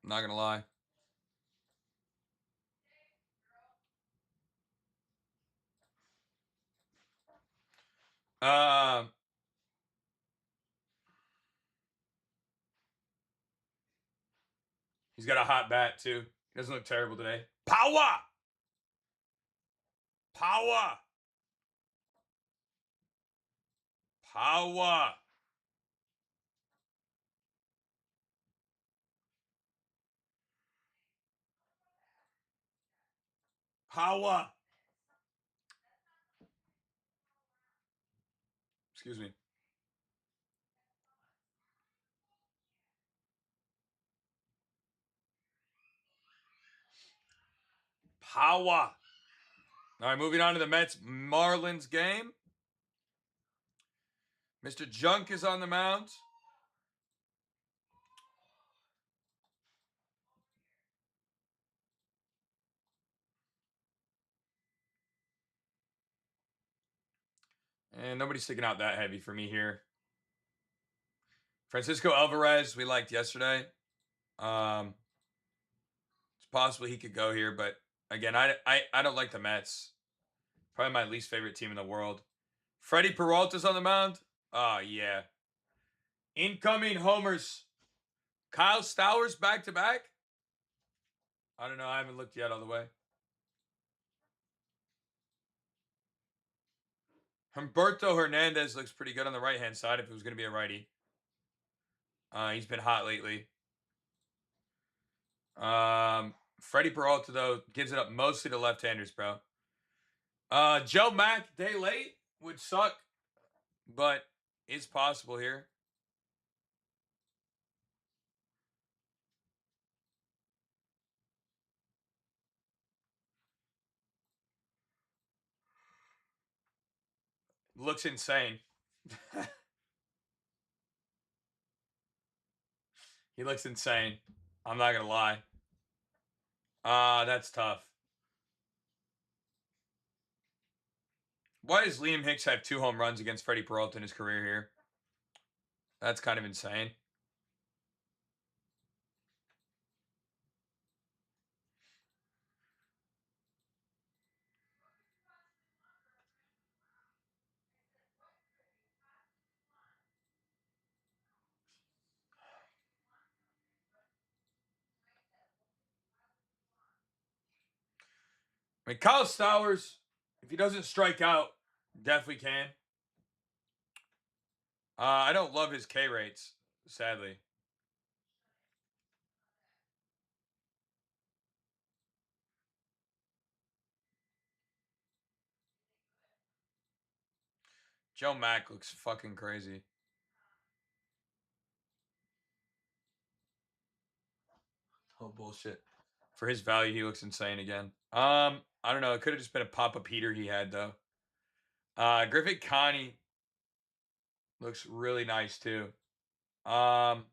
I'm not gonna lie. He's got a hot bat too. He doesn't look terrible today. Power! Power! Power! Power! Excuse me. Power! All right, moving on to the Mets Marlins game. Mr. Junk is on the mound. And nobody's sticking out that heavy for me here. Francisco Alvarez, we liked yesterday. It's possible he could go here, but again, I don't like the Mets. Probably my least favorite team in the world. Freddie Peralta's on the mound. Oh, yeah. Incoming homers. Kyle Stowers back-to-back? I don't know. I haven't looked yet all the way. Humberto Hernandez looks pretty good on the right-hand side if it was going to be a righty. He's been hot lately. Freddie Peralta, though, gives it up mostly to left-handers, bro. Joe Mack, day late would suck, but it's possible here. Looks insane. He looks insane. I'm not going to lie. That's tough. Why does Liam Hicks have 2 home runs against Freddie Peralta in his career here? That's kind of insane. I mean, Kyle Stowers, if he doesn't strike out, definitely can. I don't love his K rates, sadly. Joe Mack looks fucking crazy. Oh, bullshit. For his value, he looks insane again. I don't know. It could have just been a pop-up heater he had, though. Griffin Connie looks really nice, too. Um,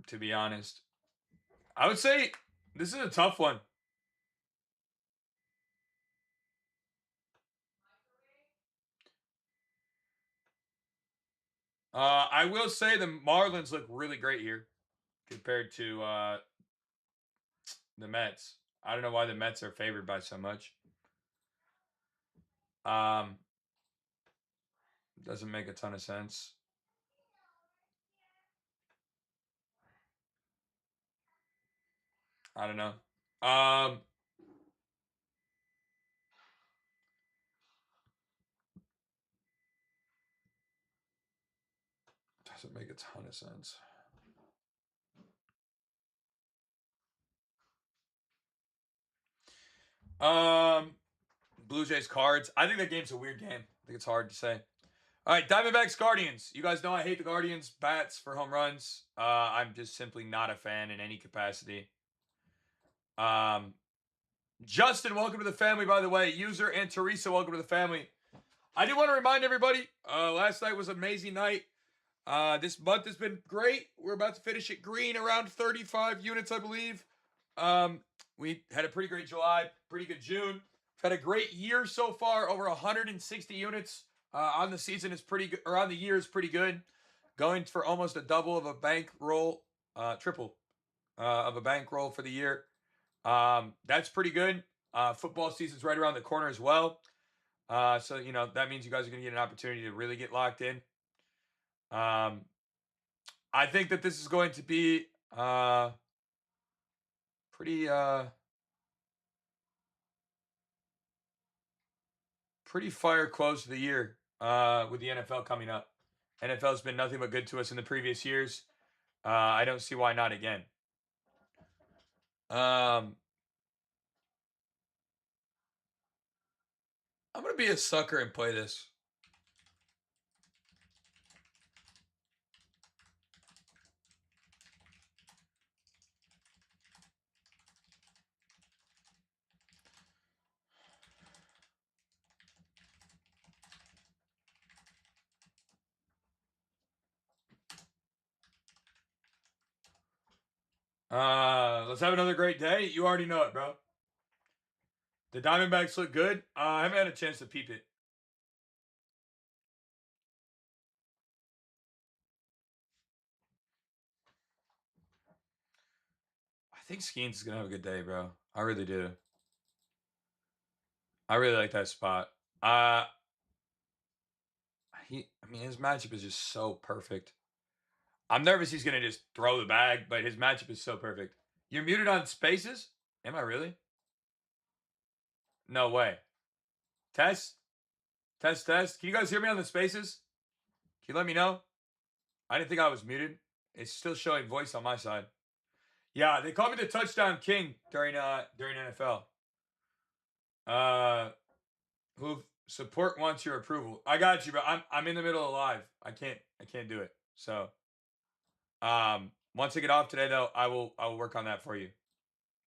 to be honest, I would say this is a tough one. I will say the Marlins look really great here compared to the Mets. I don't know why the Mets are favored by so much. Um, doesn't make a ton of sense. I don't know. Doesn't make a ton of sense. Blue Jays Cards. I think that game's a weird game. I think it's hard to say. All right, Diamondbacks Guardians. You guys know I hate the Guardians bats for home runs. I'm just simply not a fan in any capacity. Justin, welcome to the family, by the way. User and Teresa, welcome to the family. I do want to remind everybody, last night was an amazing night. This month has been great. We're about to finish it green, around 35 units, I believe. We had a pretty great July, pretty good June. We've had a great year so far, over 160 units on the season is pretty good, or on the year is pretty good. Going for almost a double of a bankroll, triple of a bankroll for the year. That's pretty good. Football season's right around the corner as well. So, you know, that means you guys are going to get an opportunity to really get locked in. I think that this is going to be pretty pretty fire close to the year with the NFL coming up. NFL's been nothing but good to us in the previous years. I don't see why not again. I'm gonna be a sucker and play this. Let's have another great day. You already know it, bro. The Diamondbacks look good. I haven't had a chance to peep it. I think Skeens is gonna have a good day, bro. I really do. I really like that spot. I mean, his matchup is just so perfect. I'm nervous he's gonna just throw the bag, but his matchup is so perfect. You're muted on spaces? Am I really? No way. Test? Test, test. Can you guys hear me on the spaces? Can you let me know? I didn't think I was muted. It's still showing voice on my side. Yeah, they called me the touchdown king during NFL. Who support wants your approval. I got you, but I'm in the middle of live. I can't do it. So once I get off today though, I will work on that for you.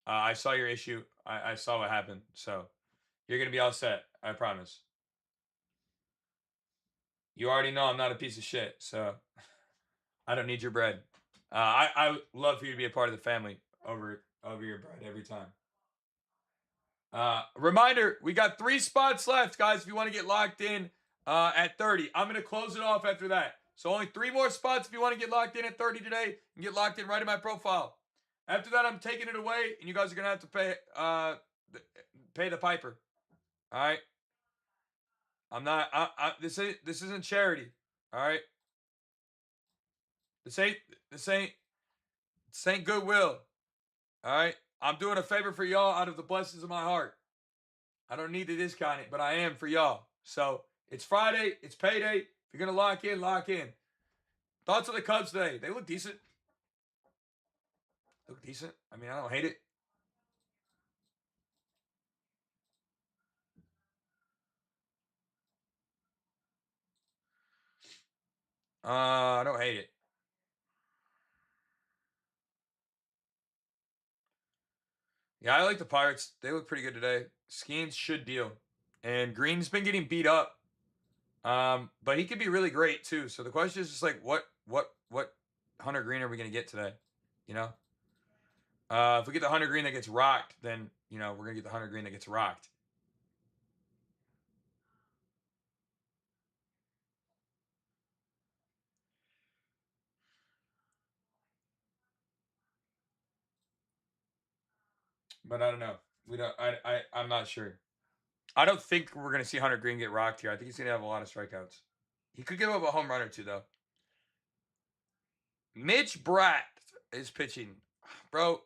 I saw your issue. I saw what happened. So you're gonna be all set. I promise. You already know I'm not a piece of shit, so I don't need your bread. I would love for you to be a part of the family over your bread every time. Reminder, we got 3 spots left, guys. If you want to get locked in at 30, I'm going to close it off after that. So only 3 more spots if you want to get locked in at 30 today and get locked in right in my profile. After that, I'm taking it away, and you guys are going to have to pay the piper. All right. I'm not. This isn't charity. All right. This ain't St. Goodwill. All right. I'm doing a favor for y'all out of the blessings of my heart. I don't need to discount it, but I am for y'all. So it's Friday. It's payday. If you're going to lock in, lock in. Thoughts on the Cubs today? They look decent. Look decent. I mean, I don't hate it. I don't hate it. Yeah, I like the Pirates. They look pretty good today. Skeens should deal. And Green's been getting beat up. But he could be really great too. So the question is just like what Hunter Green are we gonna get today? You know? If we get the Hunter Green that gets rocked, then we're gonna get the Hunter Green that gets rocked. But I don't know. We don't I'm not sure. I don't think we're gonna see Hunter Green get rocked here. I think he's gonna have a lot of strikeouts. He could give up a home run or two though. Mitch Bratt is pitching. Bro,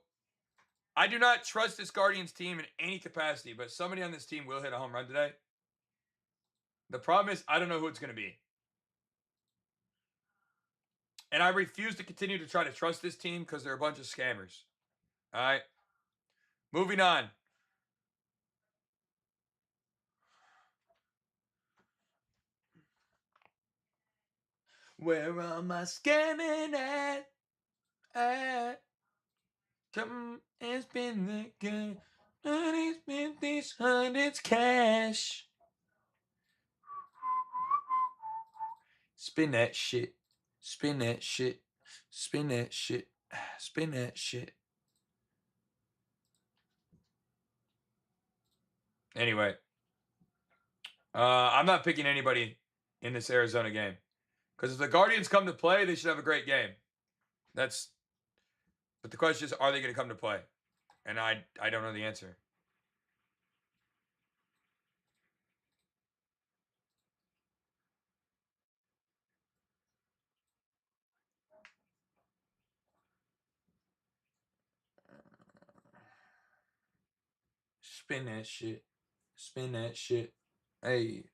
I do not trust this Guardians team in any capacity, but somebody on this team will hit a home run today. The problem is I don't know who it's going to be. And I refuse to continue to try to trust this team because they're a bunch of scammers. All right. Moving on. Where am I scamming at? Come and spend the good. Money spent these hundreds cash. Spin that shit. Spin that shit. Spin that shit. Spin that shit. Anyway. I'm not picking anybody in this Arizona game. Because if the Guardians come to play, they should have a great game. But the question is, are they going to come to play? And I don't know the answer. Spin that shit. Spin that shit. Hey.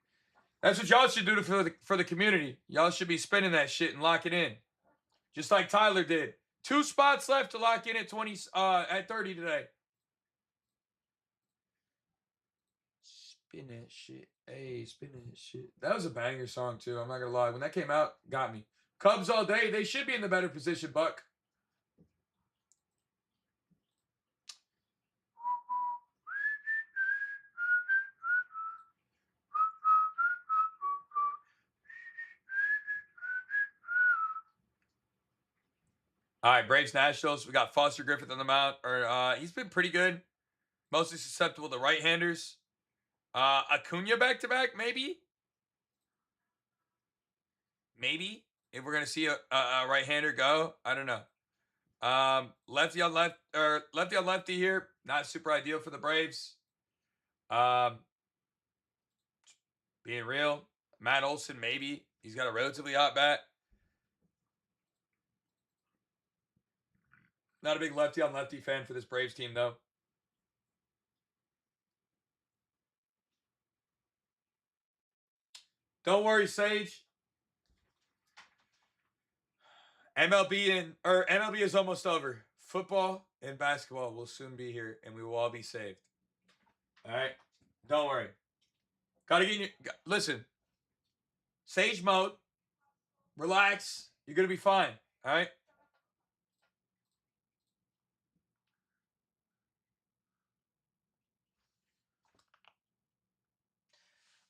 That's what y'all should do for the community. Y'all should be spinning that shit and lock it in. Just like Tyler did. 2 spots left to lock in at 20 at 30 today. Spin that shit. Hey, spin that shit. That was a banger song too. I'm not gonna lie. When that came out, got me. Cubs all day. They should be in the better position, Buck. All right, Braves Nationals. We got Foster Griffith on the mound. He's been pretty good. Mostly susceptible to right-handers. Acuna back-to-back, maybe? Maybe. If we're gonna see a right-hander go. I don't know. Lefty on lefty here. Not super ideal for the Braves. Being real. Matt Olson, maybe. He's got a relatively hot bat. Not a big lefty on lefty fan for this Braves team, though. Don't worry, Sage. MLB is almost over. Football and basketball will soon be here, and we will all be saved. All right, don't worry. Gotta get listen. Sage mode. Relax. You're gonna be fine. All right.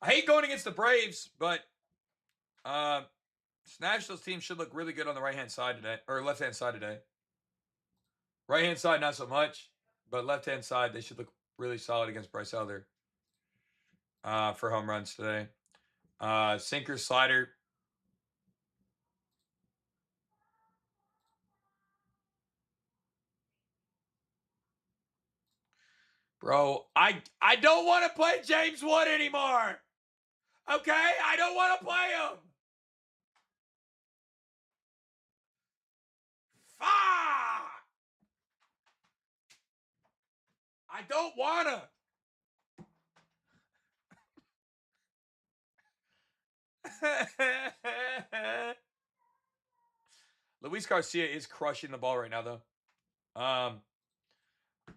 I hate going against the Braves, but this Nationals team should look really good on the right-hand side today, or left-hand side today. Right-hand side, not so much, but left-hand side, they should look really solid against Bryce Elder for home runs today. Sinker, slider. Bro, I don't want to play James Wood anymore. Okay? I don't want to play him. Fuck! don't wanna. Luis Garcia is crushing the ball right now, though.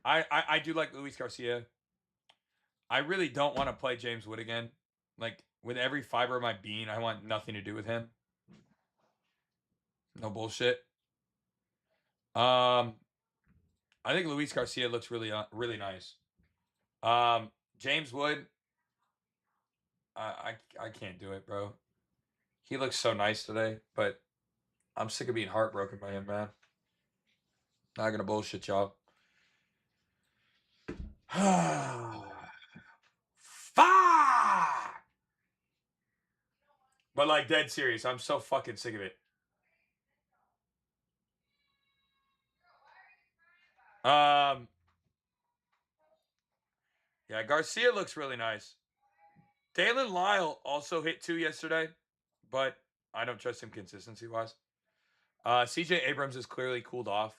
I do like Luis Garcia. I really don't want to play James Wood again. Like, with every fiber of my being, I want nothing to do with him. No bullshit. I think Luis Garcia looks really nice. James Wood, I can't do it, bro. He looks so nice today, but I'm sick of being heartbroken by him, man. Not gonna bullshit y'all. Fuck! But like dead serious, I'm so fucking sick of it. Yeah, Garcia looks really nice. Dalen Lyle also hit 2 yesterday, but I don't trust him consistency-wise. CJ Abrams is clearly cooled off.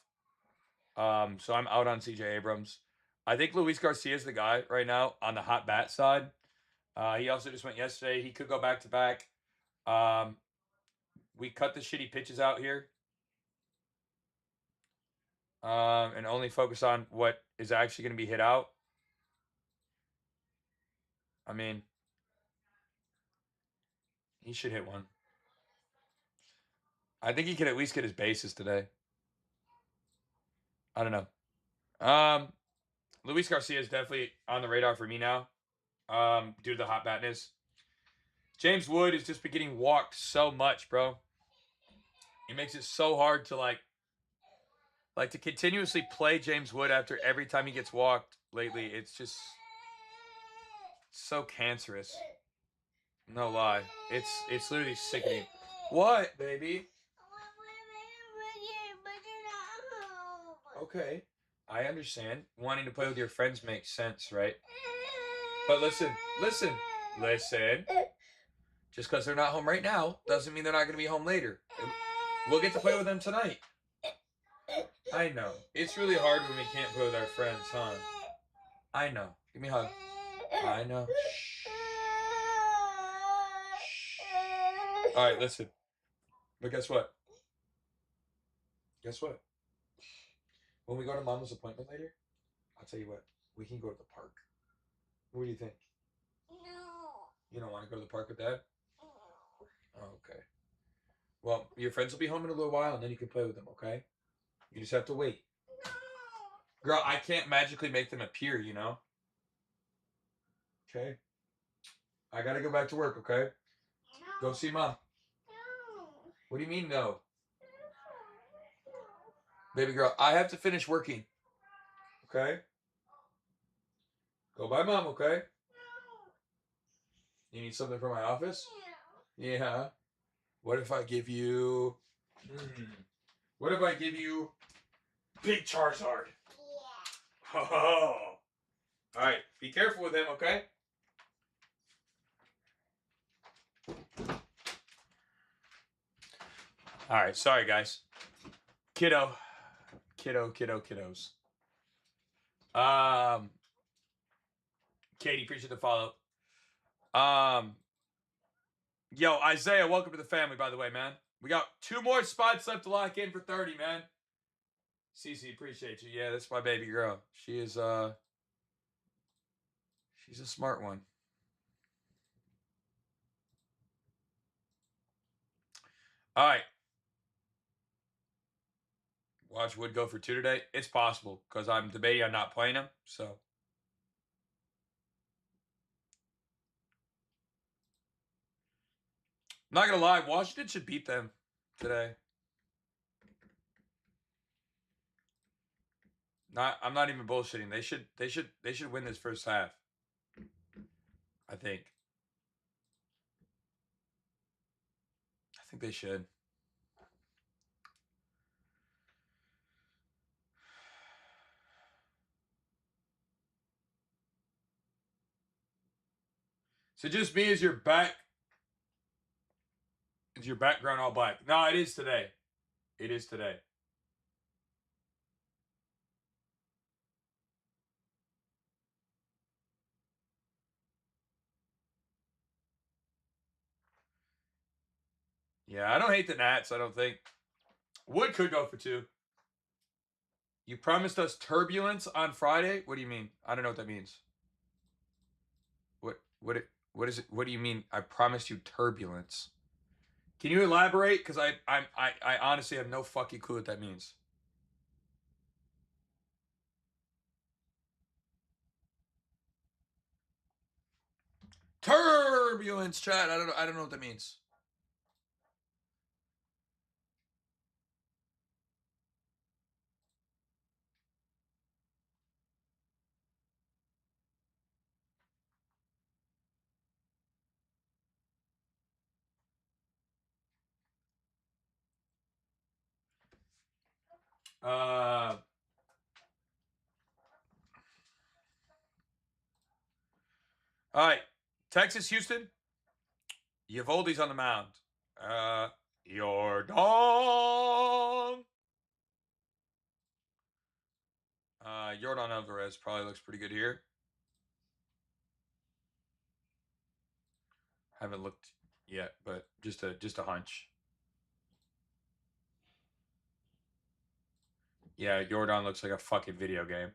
So I'm out on CJ Abrams. I think Luis Garcia is the guy right now on the hot bat side. He also just went yesterday. He could go back-to-back. We cut the shitty pitches out here. And only focus on what is actually going to be hit out. I mean, he should hit one. I think he could at least get his bases today. I don't know. Luis Garcia is definitely on the radar for me now, due to the hot batness. James Wood is just been getting walked so much, bro. It makes it so hard to like to continuously play James Wood after every time he gets walked lately. It's just so cancerous. No lie. It's literally sickening. What, baby? Okay. I understand. Wanting to play with your friends makes sense, right? But listen. Just because they're not home right now doesn't mean they're not going to be home later. We'll get to play with them tonight. I know. It's really hard when we can't play with our friends, huh? I know. Give me a hug. I know. Shh. All right, listen. But guess what? When we go to Mama's appointment later, I'll tell you what. We can go to the park. What do you think? No. You don't want to go to the park with Dad? No. Oh, okay. Well, your friends will be home in a little while, and then you can play with them, okay? You just have to wait. No. Girl, I can't magically make them appear, you know? Okay. I gotta go back to work, okay? No. Go see Mom. No. What do you mean, no? No. Baby girl, I have to finish working. Okay? Go by Mom, okay? No. You need something from my office? Yeah. What if I give you... What if I give you... Big Charizard? Yeah. Oh. Alright, be careful with him, okay? Alright, sorry guys. Kiddos. Katie, appreciate the follow. Yo, Isaiah, welcome to the family, by the way, man. We got 2 more spots left to lock in for 30, man. Cece, appreciate you. Yeah, that's my baby girl. She is, she's a smart one. All right. Watch Wood go for 2 today. It's possible because I'm debating on not playing him. So. I'm not going to lie. Washington should beat them today. I'm not even bullshitting. They should win this first half. I think they should. So just me as your back. Is your background all black? No, it is today. It is today. Yeah, I don't hate the Nats, I don't think. Wood could go for 2. You promised us turbulence on Friday? What do you mean? I don't know what that means. What is it? What do you mean? I promised you turbulence. Can you elaborate? Because I honestly have no fucking clue what that means. Turbulence, chat. I don't know what that means. All right, Texas, Houston. Eovaldi's on the mound. Your dong. Yordan Alvarez probably looks pretty good here. Haven't looked yet, but just a hunch. Yeah, Yordan looks like a fucking video game.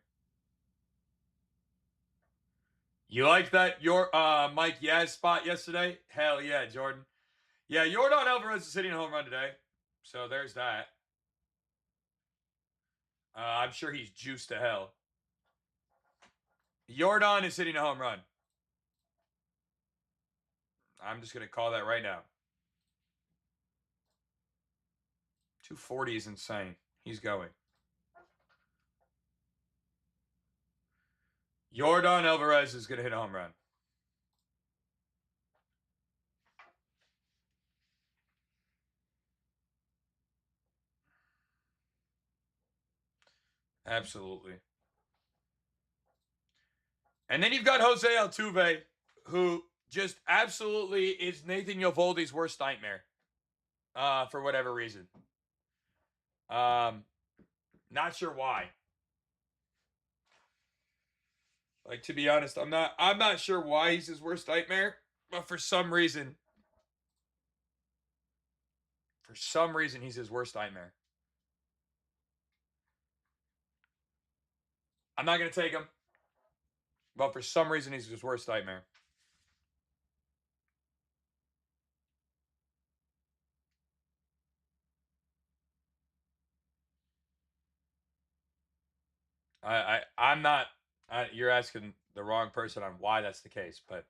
You like that your Mike Yaz spot yesterday? Hell yeah, Jordan. Yeah, Yordan Alvarez is hitting a home run today. So there's that. I'm sure he's juiced to hell. Yordan is hitting a home run. I'm just going to call that right now. 240 is insane. He's going. Yordan Alvarez is going to hit a home run. Absolutely. And then you've got Jose Altuve, who just absolutely is Nathan Eovaldi's worst nightmare. For whatever reason. Not sure why. Like, to be honest, I'm not sure why he's his worst nightmare, but for some reason he's his worst nightmare. I'm not going to take him, but for some reason he's his worst nightmare. I'm not. You're asking the wrong person on why that's the case, but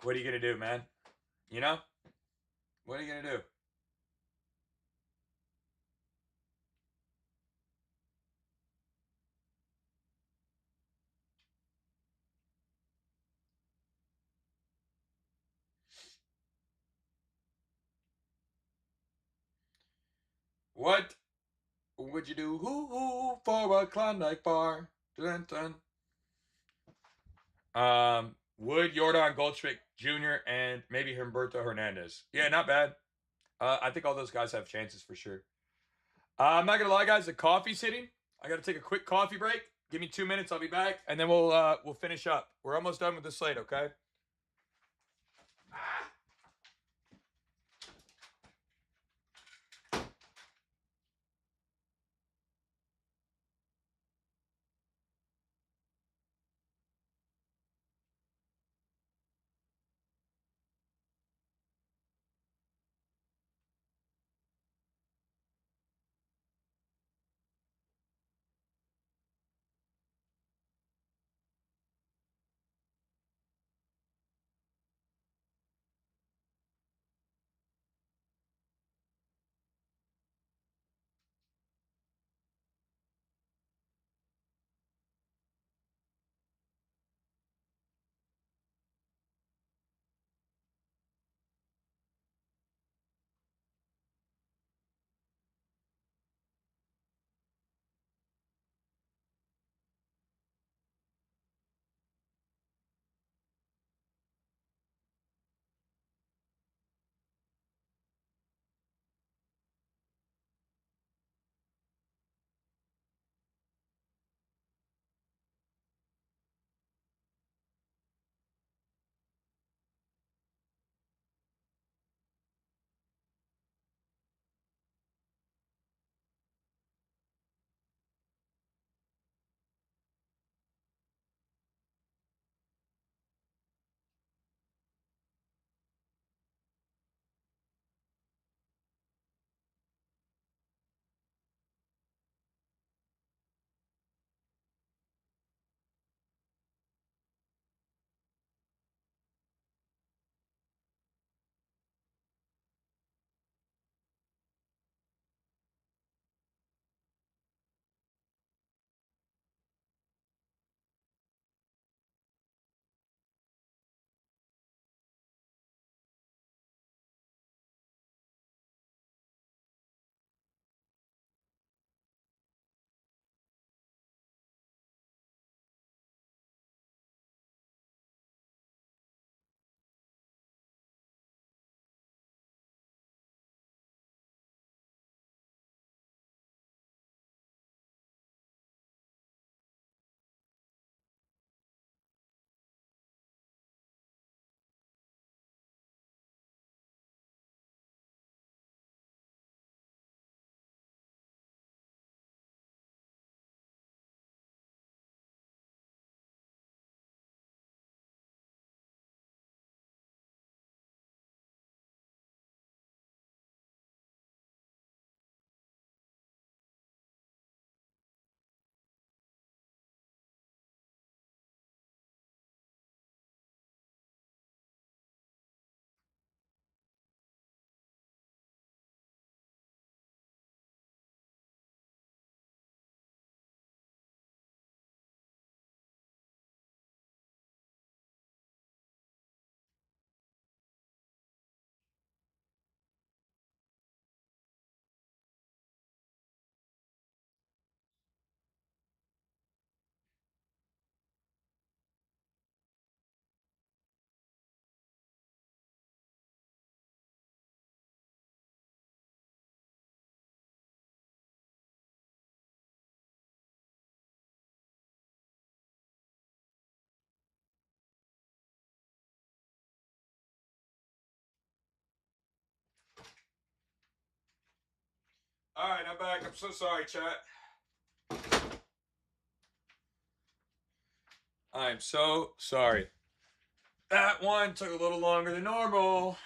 what are you gonna do, man? You know, what are you gonna do? What would you do? Hoo for a Klondike bar? Dun, dun. Wood, Jordan Goldschmidt Jr. and maybe Humberto Hernandez. Yeah, not bad. I think all those guys have chances for sure. I'm not gonna lie, guys. The coffee's hitting. I gotta take a quick coffee break. Give me 2 minutes. I'll be back, and then we'll finish up. We're almost done with the slate. Okay. All right, I'm back. I'm so sorry, chat. I'm so sorry. That one took a little longer than normal.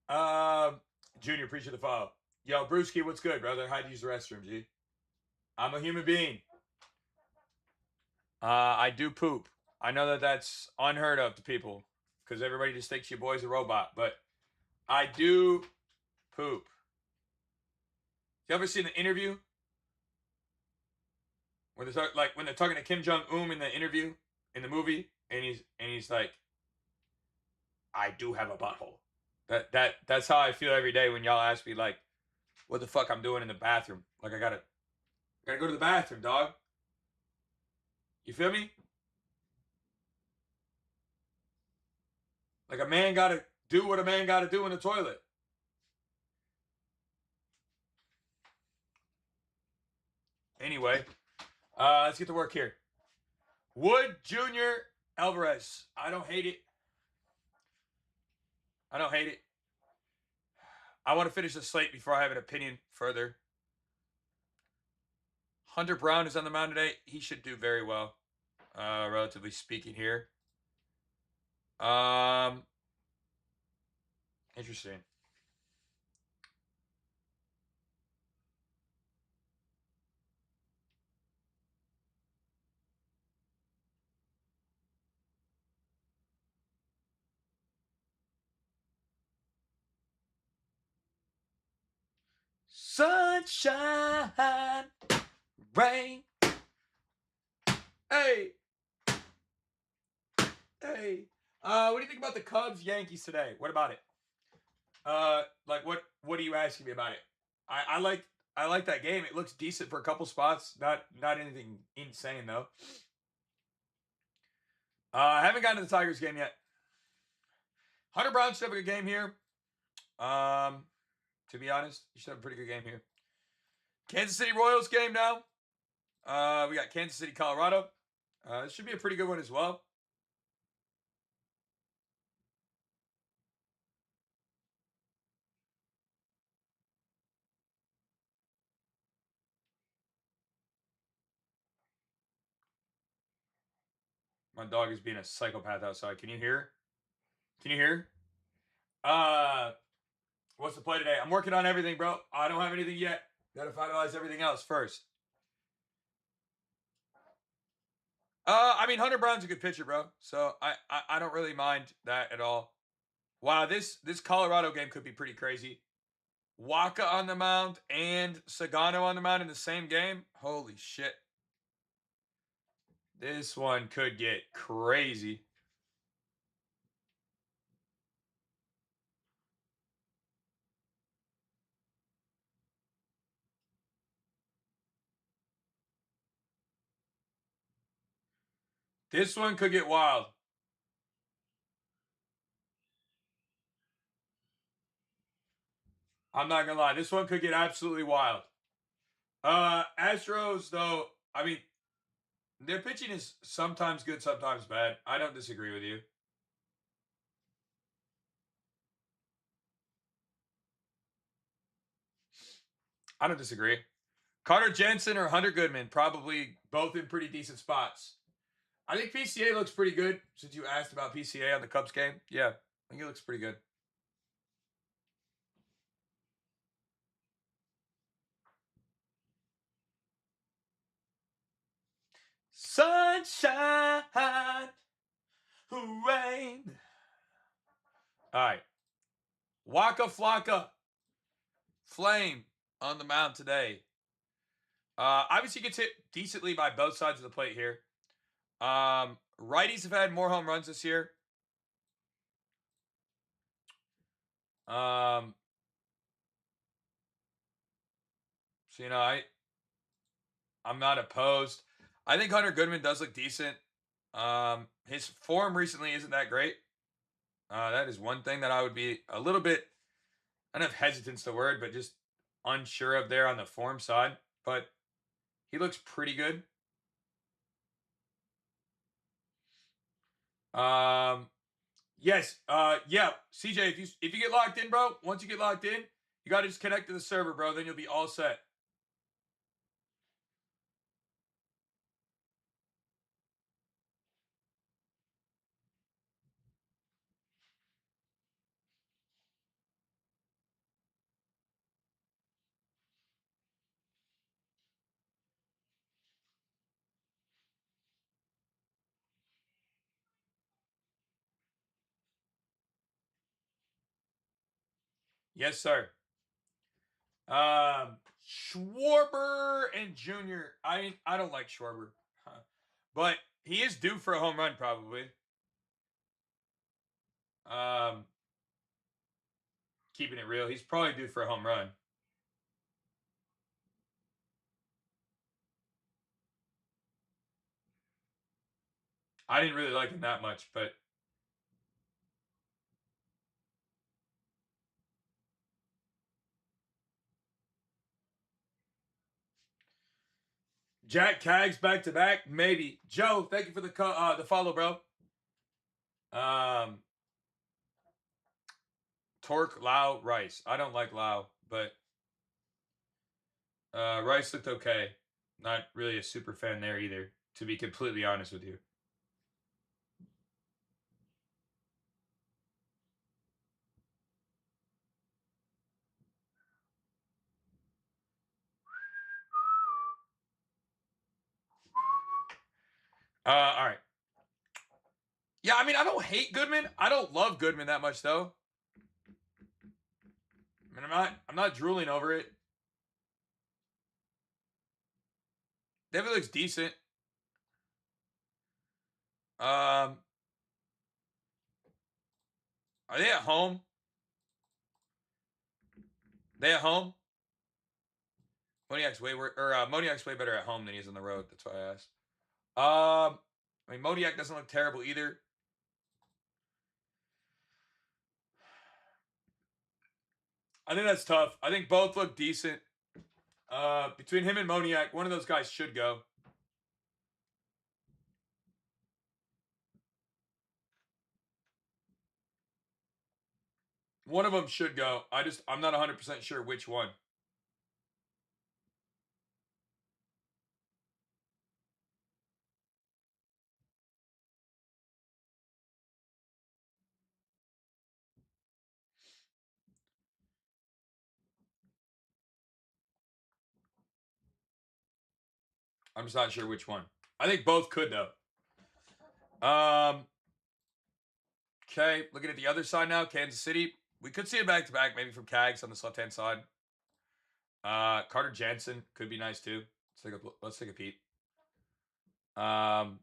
Junior, appreciate the follow. Yo, Brewski, what's good, brother? How'd you use the restroom, G? I'm a human being. I do poop. I know that that's unheard of to people because everybody just thinks your boy's a robot, but I do poop. You ever seen the interview when they're talking to Kim Jong Un in the interview in the movie, and he's like, I do have a butthole. That's how I feel every day when y'all ask me like, what the fuck I'm doing in the bathroom. Like I gotta go to the bathroom, dog. You feel me? Like a man gotta do what a man gotta do in the toilet. Anyway, let's get to work here. Wood Jr. Alvarez. I don't hate it. I don't hate it. I want to finish the slate before I have an opinion further. Hunter Brown is on the mound today. He should do very well, relatively speaking here. Interesting. Sunshine, rain. Hey. Hey. What do you think about the Cubs Yankees today? What about it? What are you asking me about it? I like that game. It looks decent for a couple spots. Not anything insane though. I haven't gotten to the Tigers game yet. Hunter Brown should have a good game here. To be honest, he should have a pretty good game here. Kansas City Royals game now. We got Kansas City, Colorado. This should be a pretty good one as well. My dog is being a psychopath outside. Can you hear? Can you hear? What's the play today? I'm working on everything, bro. I don't have anything yet. Gotta finalize everything else first. I mean, Hunter Brown's a good pitcher, bro. So I don't really mind that at all. Wow, this Colorado game could be pretty crazy. Waka on the mound and Sagano on the mound in the same game. Holy shit. This one could get crazy. This one could get wild. I'm not gonna lie. This one could get absolutely wild. Astros, though, I mean, their pitching is sometimes good, sometimes bad. I don't disagree with you. I don't disagree. Carter Jensen or Hunter Goodman, probably both in pretty decent spots. I think PCA looks pretty good since you asked about PCA on the Cubs game. Yeah, I think he looks pretty good. Sunshine, rain. All right. Waka Flocka, Flame on the mound today. Obviously gets hit decently by both sides of the plate here. Righties have had more home runs this year. So I'm not opposed. I think Hunter Goodman does look decent. His form recently isn't that great. That is one thing that I would be a little bit, I don't know if hesitant's the word, but just unsure of there on the form side. But he looks pretty good. Yes. Yeah. CJ, if you get locked in, bro, once you get locked in, You got to just connect to the server, bro. Then you'll be all set. Yes, sir. Schwarber and Junior. I don't like Schwarber, but he is due for a home run probably. Um, Keeping it real, he's probably due for a home run. I didn't really like him that much, but Jack Cags back to back, maybe. Joe, thank you for the follow, bro. Um, Torque, Lau, Rice. I don't like Lau, but Rice looked okay. Not really a super fan there either, to be completely honest with you. All right. Yeah, I mean, I don't hate Goodman. I don't love Goodman that much though. I mean, I'm not drooling over it. Definitely looks decent. Are they at home? They at home? Moniak's way better at home than he is on the road. That's why I asked. I mean, Moniak doesn't look terrible either. I think that's tough. I think both look decent. Between him and Moniak, one of those guys should go. One of them should go. I'm not 100% sure which one. I'm just not sure which one. I think both could though. Okay, looking at the other side now, Kansas City. We could see a back to back, maybe from Cags on this left hand side. Carter Jansen could be nice too. Let's take a peep. Um,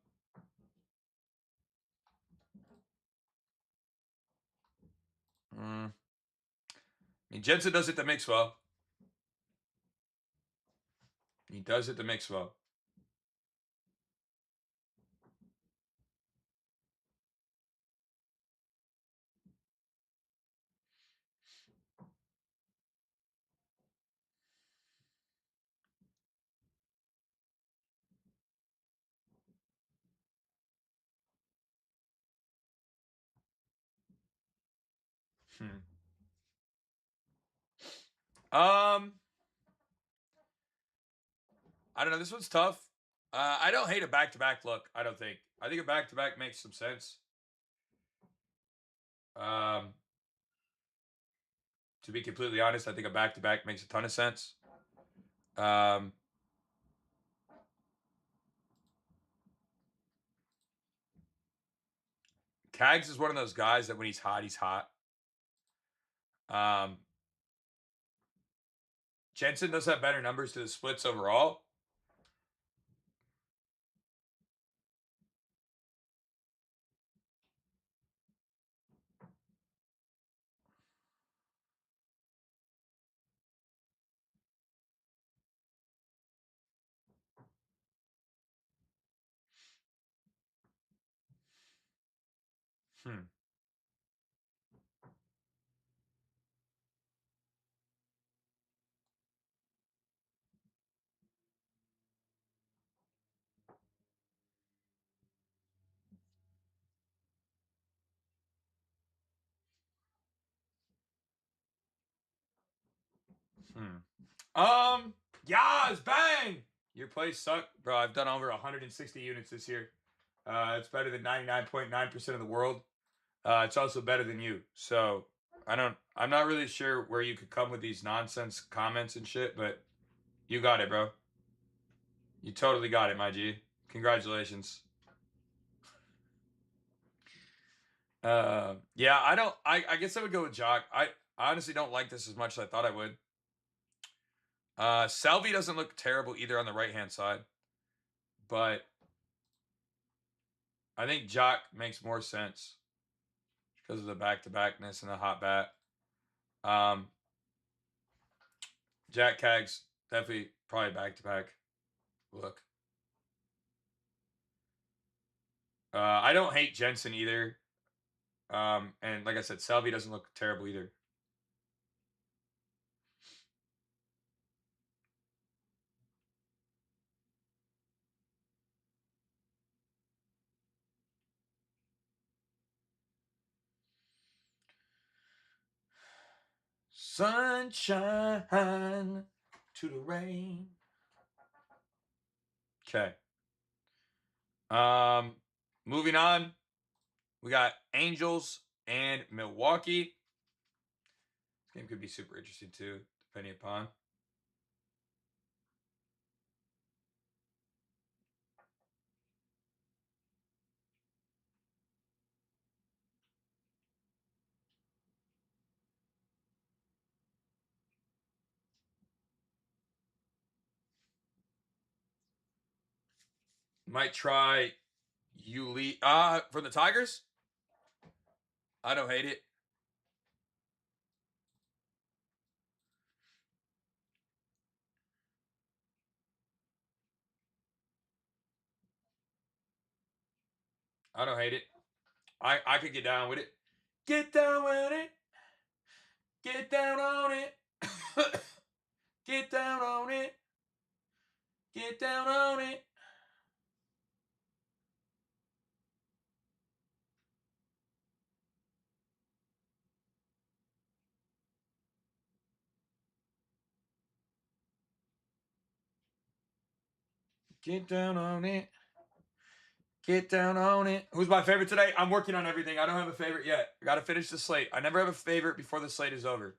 I mean, Jensen does it to mix well. He does it to mix well. Hmm. Um, I don't know. This one's tough. I don't hate a back to back look. I don't think. I think a back to back makes some sense. Um, to be completely honest, I think a back to back makes a ton of sense. Um, Cags is one of those guys that when he's hot, he's hot. Um, Jensen does have better numbers to the splits overall. Hmm. Yas, bang! Your plays suck, bro. I've done over 160 units this year. It's better than 99.9% of the world. It's also better than you. So I'm not really sure where you could come with these nonsense comments and shit, but you got it, bro. You totally got it, my G. Congratulations. Yeah, I guess I would go with Jock. I honestly don't like this as much as I thought I would. Salvi doesn't look terrible either on the right-hand side, but I think Jock makes more sense because of the back-to-backness and the hot bat. Jack Cags, definitely probably back-to-back look. I don't hate Jensen either. And like I said, Salvi doesn't look terrible either. Sunshine to the rain. Okay. Moving on. We got Angels and Milwaukee. This game could be super interesting too, depending upon. Might try Yuli. For the Tigers? I don't hate it. I don't hate it. I could get down with it. Get down with it. Get down on it. Get down on it. Get down on it. Get down on it. Get down on it. Who's my favorite today? I'm working on everything. I don't have a favorite yet. I got to finish the slate. I never have a favorite before the slate is over.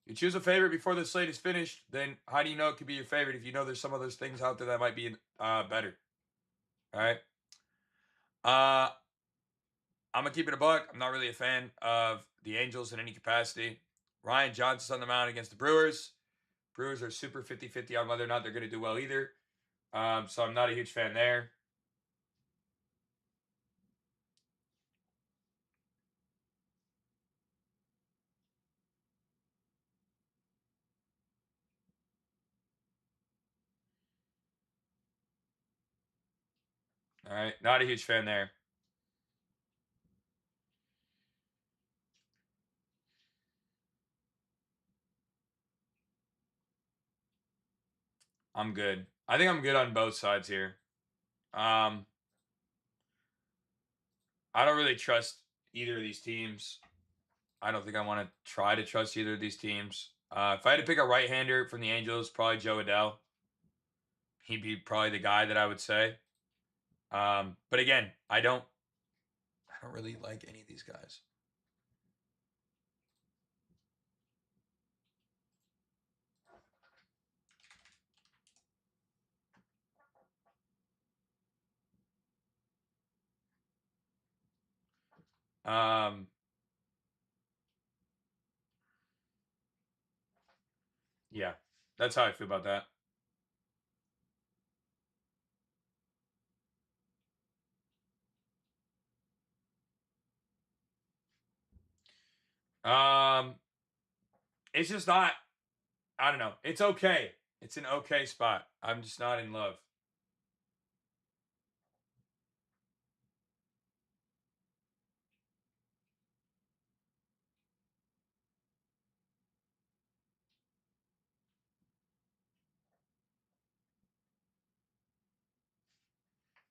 You choose a favorite before the slate is finished, then how do you know it could be your favorite if you know there's some of those things out there that might be better? All right. I'm going to keep it a buck. I'm not really a fan of the Angels in any capacity. Ryan Johnson's on the mound against the Brewers. Brewers are super 50-50 on whether or not they're going to do well either. So I'm not a huge fan there. All right. Not a huge fan there. I'm good. I think I'm good on both sides here. I don't really trust either of these teams. I don't think I want to try to trust either of these teams. If I had to pick a right-hander from the Angels, probably Joe Adell. He'd be probably the guy that I would say. But again, I don't really like any of these guys. Yeah, that's how I feel about that. It's just not. I don't know. It's okay. It's an okay spot. I'm just not in love.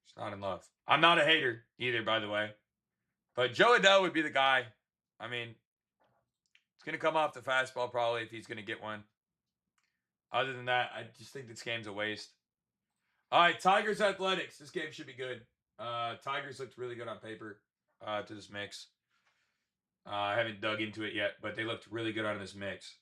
Just not in love. I'm not a hater either, by the way. But Joe Adell would be the guy. I mean, It's going to come off the fastball probably if he's going to get one. Other than that, I just think this game's a waste. All right, Tigers Athletics. This game should be good. Tigers looked really good on paper to this mix. I haven't dug into it yet, but they looked really good on this mix.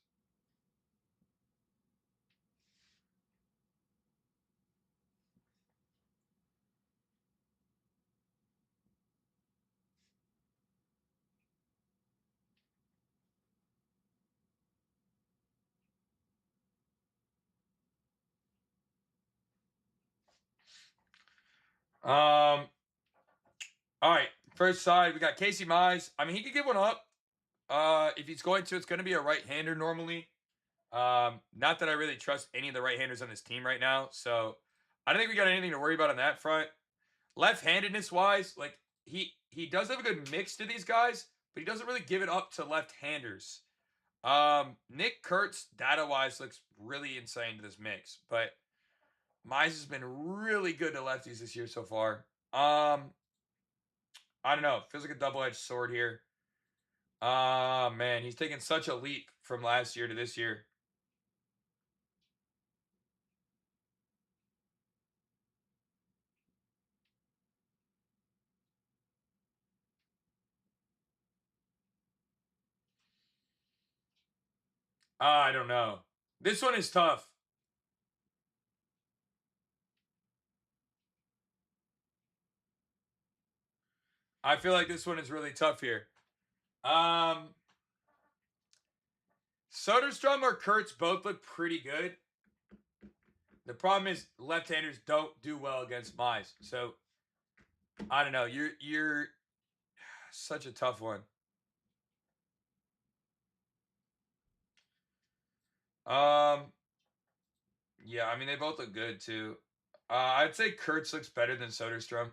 All right, first side, we got Casey Mize. I mean, he could give one up. If he's going to, it's going to be a right-hander normally. Not that I really trust any of the right-handers on this team right now, so I don't think we got anything to worry about on that front. Left-handedness wise, like he does have a good mix to these guys, but he doesn't really give it up to left-handers. Nick Kurtz data wise looks really insane to this mix, but Mize has been really good to lefties this year so far. I don't know. Feels like a double-edged sword here. Man, he's taken such a leap from last year to this year. I don't know. This one is tough. I feel like this one is really tough here. Soderstrom or Kurtz both look pretty good. The problem is left-handers don't do well against Mize. So I don't know. You're such a tough one. Yeah, I mean they both look good too. I'd say Kurtz looks better than Soderstrom.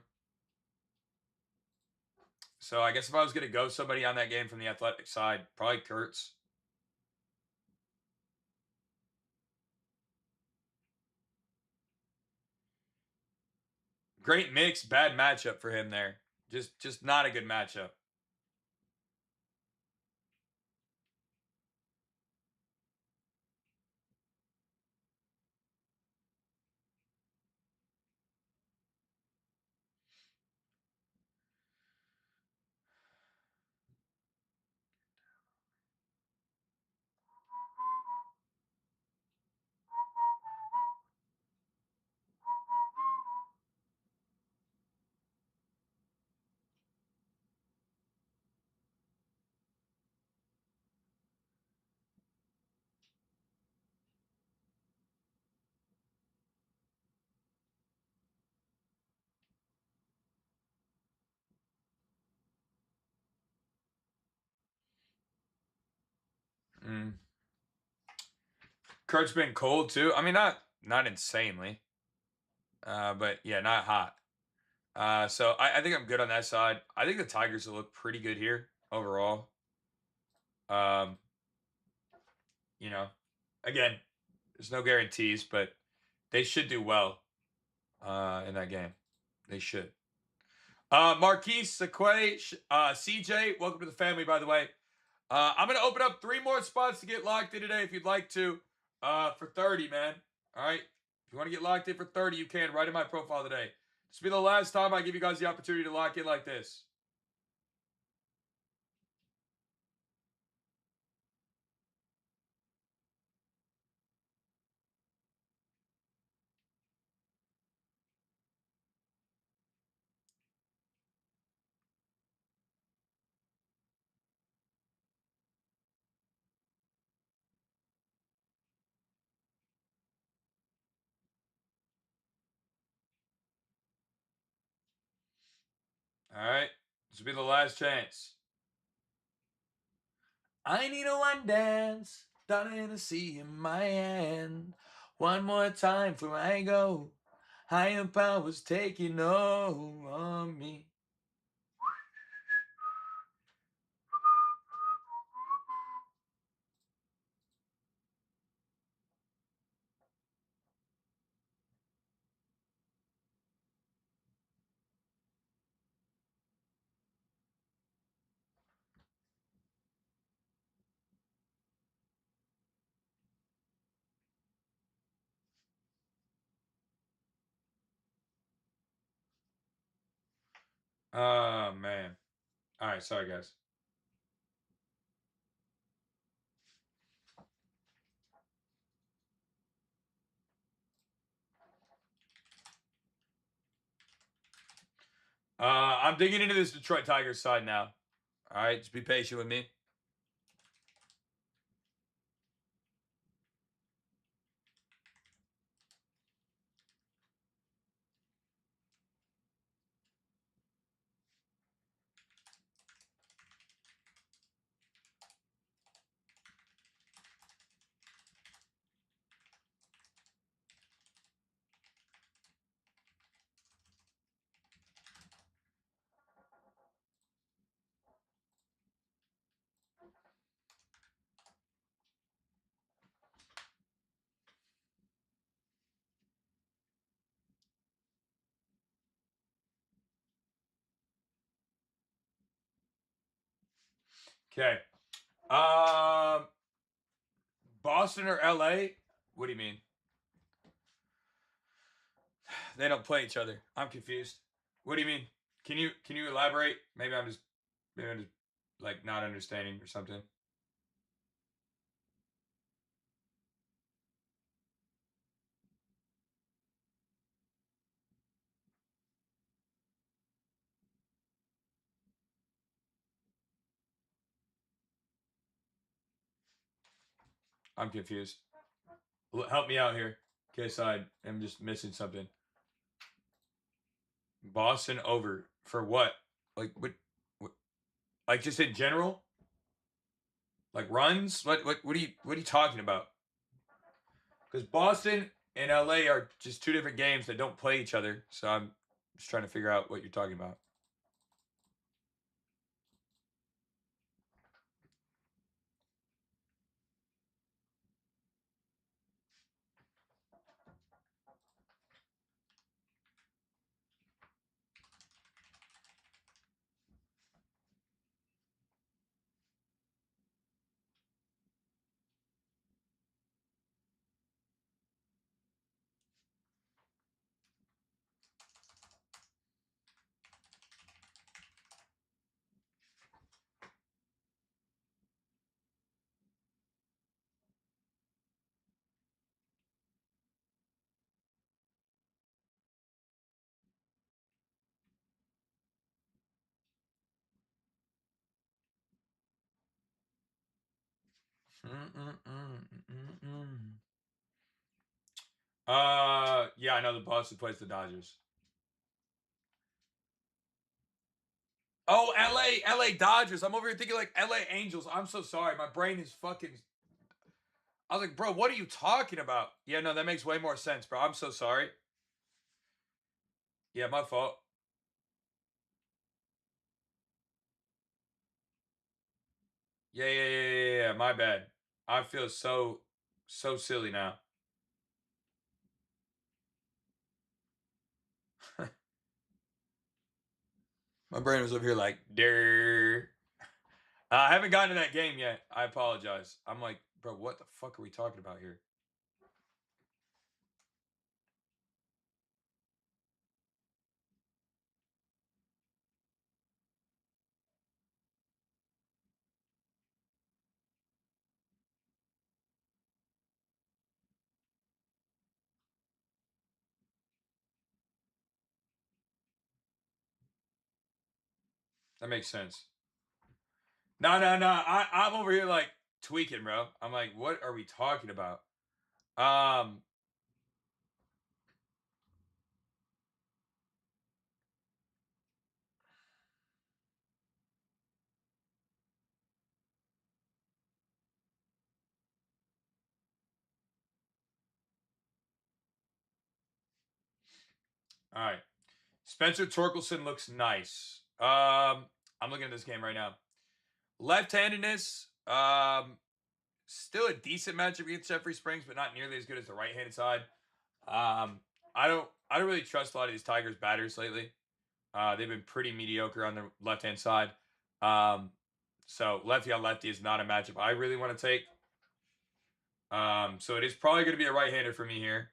So I guess if I was gonna go somebody on that game from the athletic side, probably Kurtz. Great mix, bad matchup for him there. Just not a good matchup. Mm. Kurt's been cold too. I mean, not insanely, but yeah, not hot. So I think I'm good on that side. I think the Tigers will look pretty good here overall. Um, you know, again, there's no guarantees, but they should do well in that game. They should. Marquise, Sequay, CJ, welcome to the family, by the way. I'm going to open up 3 more spots to get locked in today if you'd like to for 30, man. All right? If you want to get locked in for 30, you can right in my profile today. This will be the last time I give you guys the opportunity to lock in like this. All right? This will be the last chance. I need a one dance, darling, to see in my hand. One more time before I go. Higher powers taking over me. Oh, man. All right. Sorry, guys. I'm digging into this Detroit Tigers side now. All right. Just be patient with me. Okay. Um, Boston or LA? What do you mean? They don't play each other. I'm confused. What do you mean? Can you elaborate? Maybe I'm just like not understanding or something. I'm confused. Help me out here, in case I am just missing something. Boston over for what? Like what? Like just in general? Like runs? What are you talking about? Because Boston and LA are just two different games that don't play each other. So I'm just trying to figure out what you're talking about. Yeah, I know the Boston plays the Dodgers. Oh, LA Dodgers. I'm over here thinking like LA Angels. I'm so sorry. My brain is fucking. I was like, bro, what are you talking about? Yeah, no, that makes way more sense, bro. I'm so sorry. Yeah, my fault. Yeah. My bad. I feel so silly now. My brain was over here like, der. I haven't gotten to that game yet. I apologize. I'm like, bro, what the fuck are we talking about here? That makes sense. No. I'm over here like tweaking, bro. I'm like, what are we talking about? Um, all right. Spencer Torkelson looks nice. I'm looking at this game right now. Left-handedness, still a decent matchup against Jeffrey Springs, but not nearly as good as the right-handed side. Um, I don't really trust a lot of these Tigers batters lately. They've been pretty mediocre on the left-hand side. Um, so lefty on lefty is not a matchup I really want to take. So it is probably going to be a right-hander for me here.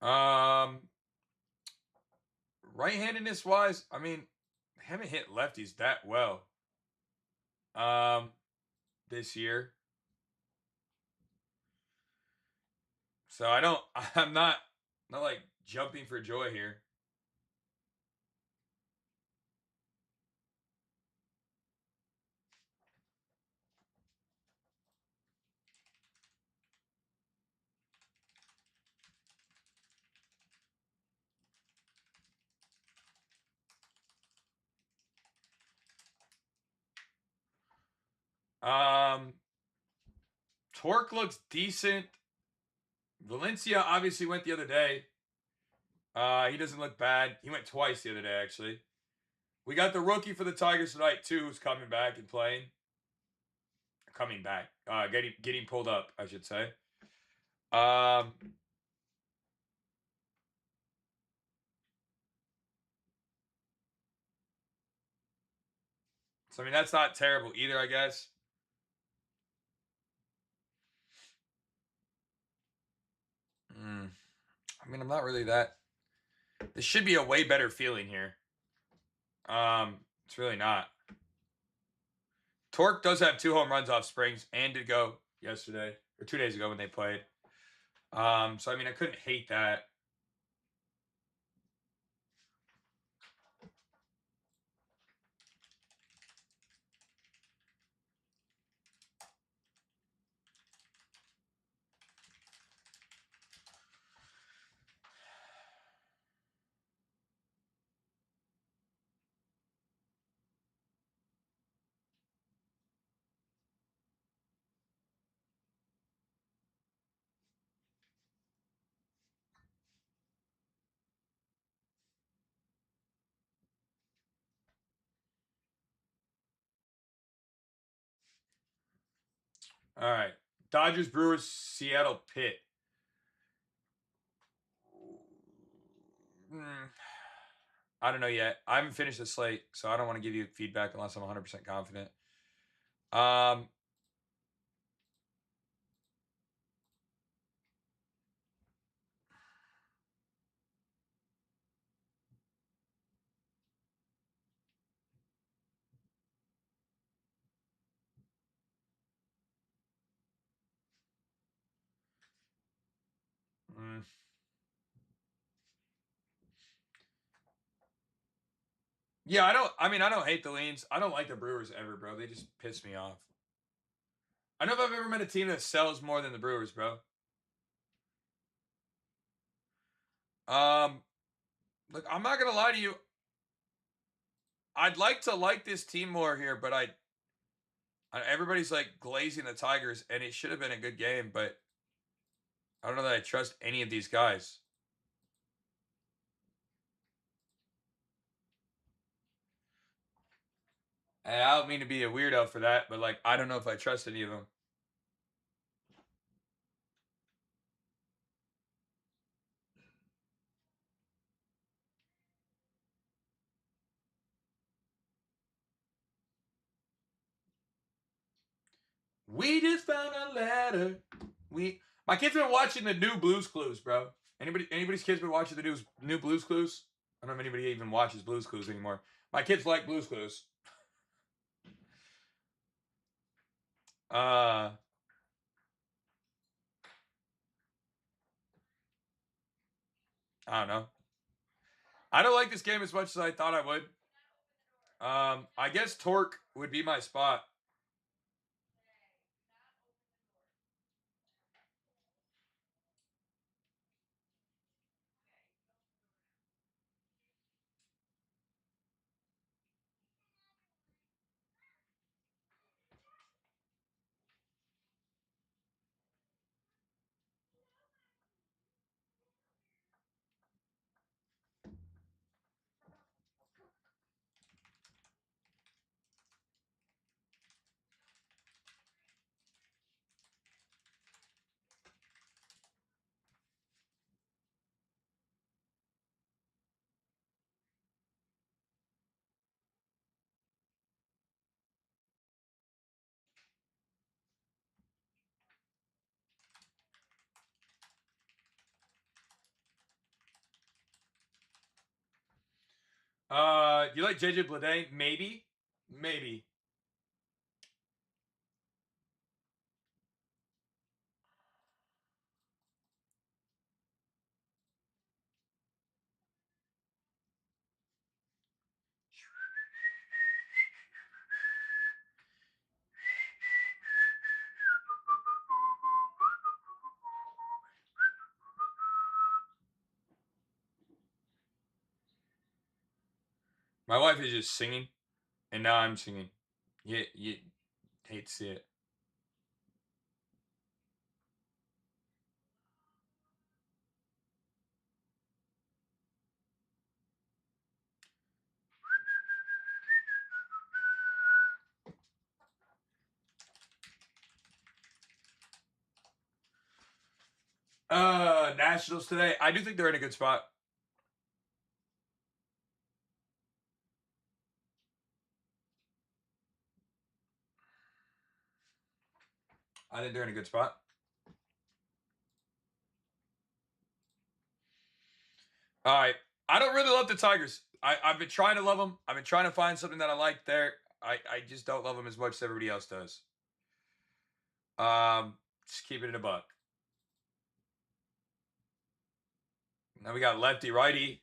Um, right-handedness wise, I mean, I haven't hit lefties that well. Um, this year, so I don't. I'm not like jumping for joy here. Um, Torque looks decent. Valencia obviously went the other day. He doesn't look bad. He went twice the other day, actually. We got the rookie for the Tigers tonight too, who's coming back and playing. Coming back, getting pulled up, I should say. Um, so I mean that's not terrible either, I guess. I mean, I'm not really that. This should be a way better feeling here. It's really not. Torque does have 2 home runs off Springs and did go yesterday or 2 days ago when they played. So I mean, I couldn't hate that. All right, Dodgers, Brewers, Seattle, Pitt. I don't know yet. I haven't finished the slate, so I don't want to give you feedback unless I'm 100% confident. Um, mm, yeah, I don't. I mean, I don't hate the leans. I don't like the Brewers ever, bro. They just piss me off. I know if I've ever met a team that sells more than the Brewers, bro. Um, look, I'm not gonna lie to you. I'd like to like this team more here, but everybody's like glazing the Tigers, and it should have been a good game, but I don't know that I trust any of these guys. And I don't mean to be a weirdo for that, but like I don't know if I trust any of them. We just found a letter. My kids been watching the new Blues Clues, bro. Anybody's kids been watching the new Blues Clues? I don't know if anybody even watches Blues Clues anymore. My kids like Blues Clues. Uh, I don't know. I don't like this game as much as I thought I would. I guess Torque would be my spot. You like JJ Bleday? Maybe. Maybe. My wife is just singing, and now I'm singing. You hate to see it. Nationals today. I do think they're in a good spot. I think they're in a good spot. All right. I don't really love the Tigers. I've been trying to love them. I've been trying to find something that I like there. I just don't love them as much as everybody else does. Just keep it in a buck. Now we got lefty righty.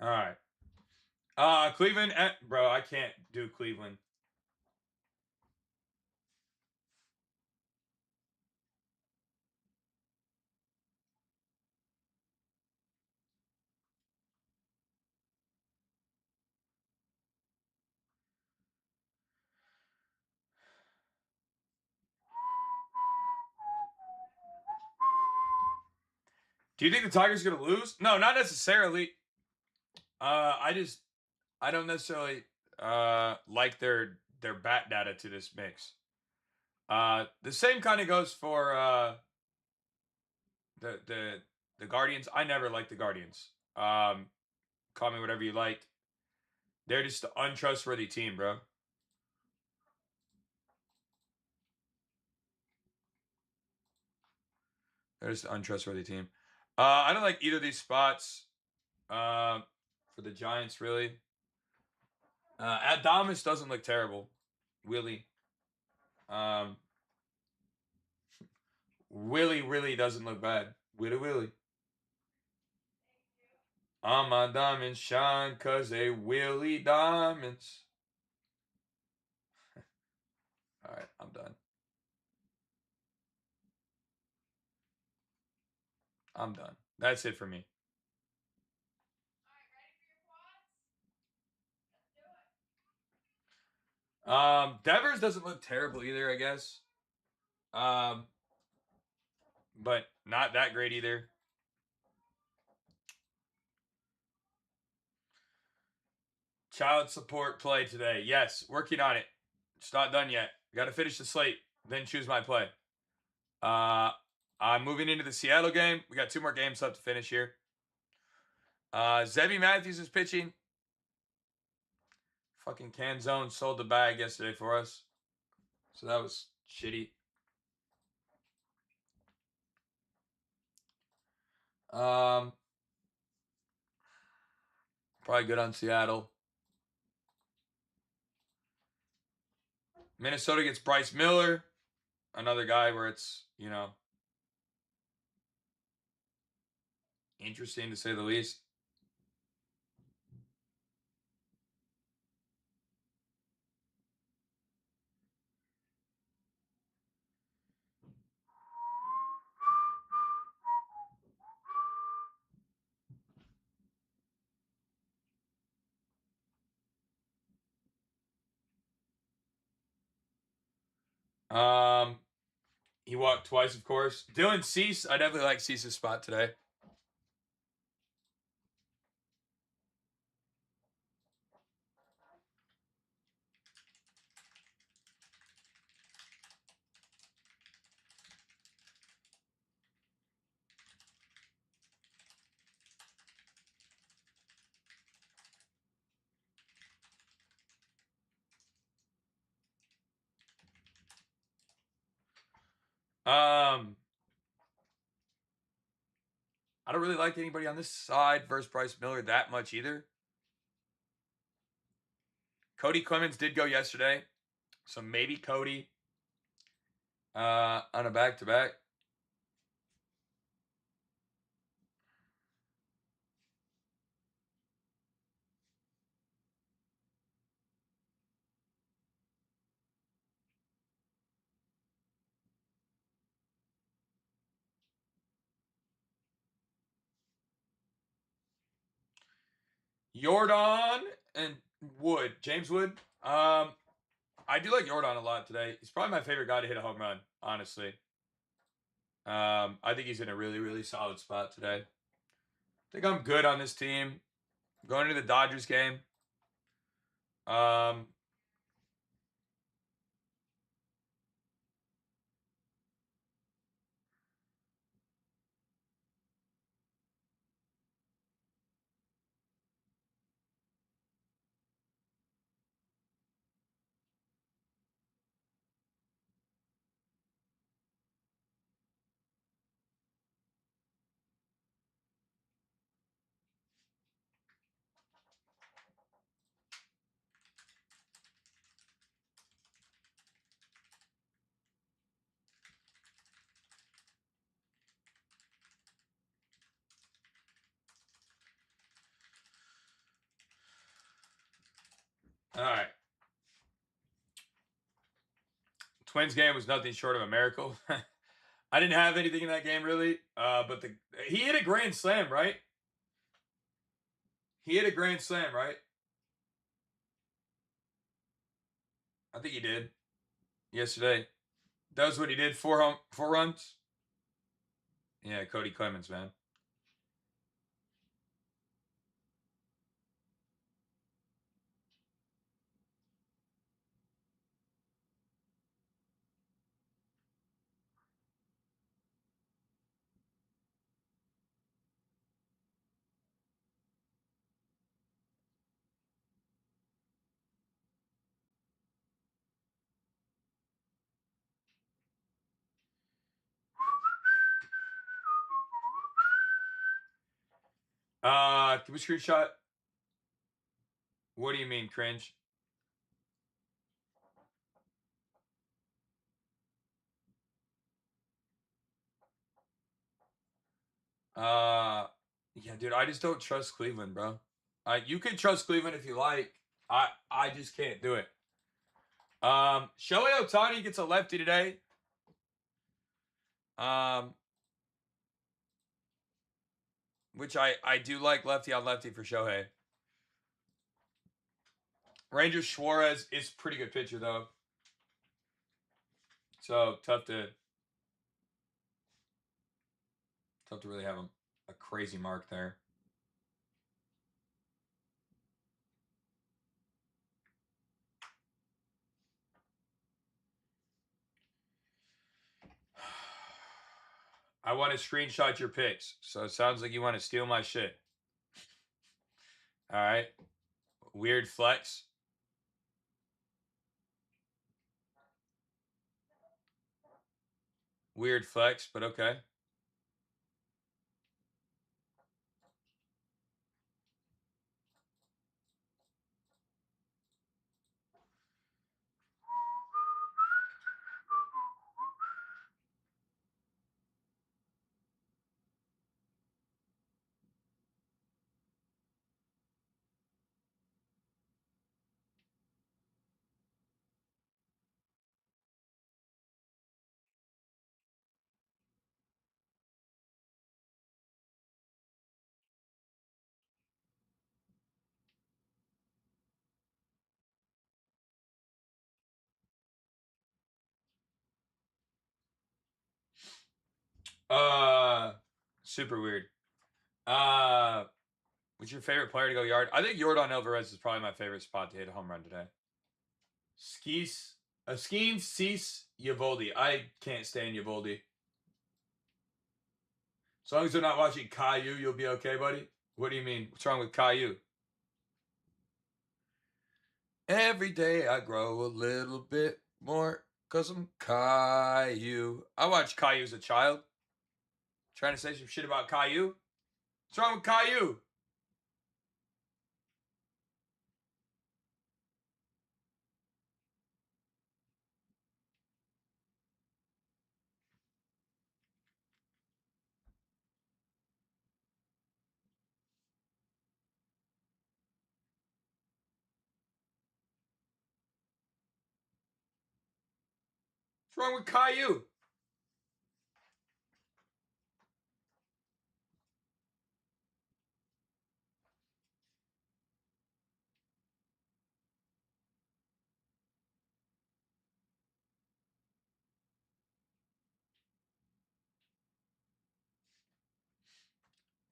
All right. Cleveland. Bro, I can't do Cleveland. Do you think the Tigers are gonna lose? No, not necessarily. I don't necessarily like their bat data to this mix. The same kind of goes for the the the Guardians. I never liked the Guardians. Call me whatever you like. They're just an untrustworthy team, bro. They're just an untrustworthy team. I don't like either of these spots. For the Giants, really. Adamas doesn't look terrible. Willie. Um, Willie really doesn't look bad. Willie. All my diamonds shine cause they Willie diamonds. All right, I'm done. I'm done. That's it for me. Devers doesn't look terrible either, I guess. Um, but not that great either. Child support play today. Yes, working on it. It's not done yet. Got to finish the slate, then choose my play. I'm moving into the Seattle game. We got 2 more games left to finish here. Zebby Matthews is pitching. Fucking Canzone sold the bag yesterday for us. So that was shitty. Probably good on Seattle. Minnesota gets Bryce Miller. Another guy where it's, interesting to say the least. Um, he walked twice, of course. Dylan Cease, I definitely like Cease's spot today. I don't really like anybody on this side versus Bryce Miller that much either. Cody Clemens did go yesterday, so maybe Cody on a back-to-back. Jordan and Wood, James Wood. I do like Jordan a lot today. He's probably my favorite guy to hit a home run, honestly. I think he's in a really, really solid spot today. I think I'm good on this team. Going to the Dodgers game. Um, all right. Twins game was nothing short of a miracle. I didn't have anything in that game really, but he hit a grand slam, right? He hit a grand slam, right? I think he did yesterday. That was what he did. Four runs. Yeah, Cody Clemens, man. Can we screenshot? What do you mean, cringe? Yeah, dude, I just don't trust Cleveland, bro. You can trust Cleveland if you like. I just can't do it. Shohei Ohtani gets a lefty today. Um, which I do like lefty on lefty for Shohei. Ranger Suarez is pretty good pitcher though, so tough to really have a crazy mark there. I want to screenshot your picks, so it sounds like you want to steal my shit. All right, weird flex. Weird flex, but okay. Uh, super weird. Uh, what's your favorite player to go yard? I think Jordan Alvarez is probably my favorite spot to hit a home run today. Skeens, Cease, Yavoldi. I can't stand Yavoldi. As long as they're not watching Caillou, you'll be okay, buddy. What do you mean? What's wrong with Caillou? Every day I grow a little bit more because I'm Caillou. I watched Caillou as a child. Trying to say some shit about Caillou? What's wrong with Caillou? What's wrong with Caillou?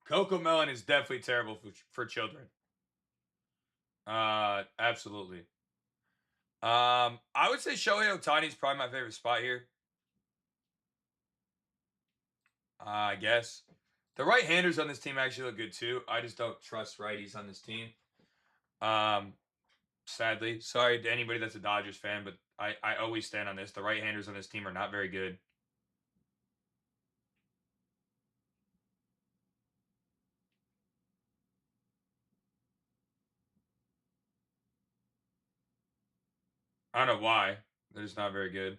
Coco Melon is definitely terrible for children. Absolutely. I would say Shohei Ohtani is probably my favorite spot here. I guess. The right-handers on this team actually look good too. I just don't trust righties on this team. Um, Sadly. Sorry to anybody that's a Dodgers fan, but I always stand on this. The right-handers on this team are not very good. I don't know why. They're just not very good.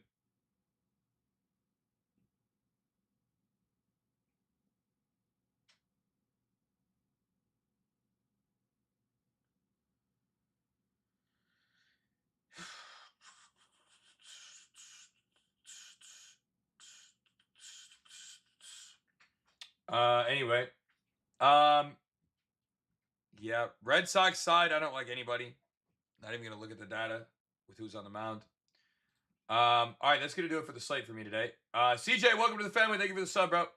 Anyway. Um, yeah. Red Sox side, I don't like anybody. Not even gonna look at the data with who's on the mound. All right, that's gonna do it for the slate for me today. CJ, welcome to the family. Thank you for the sub, bro.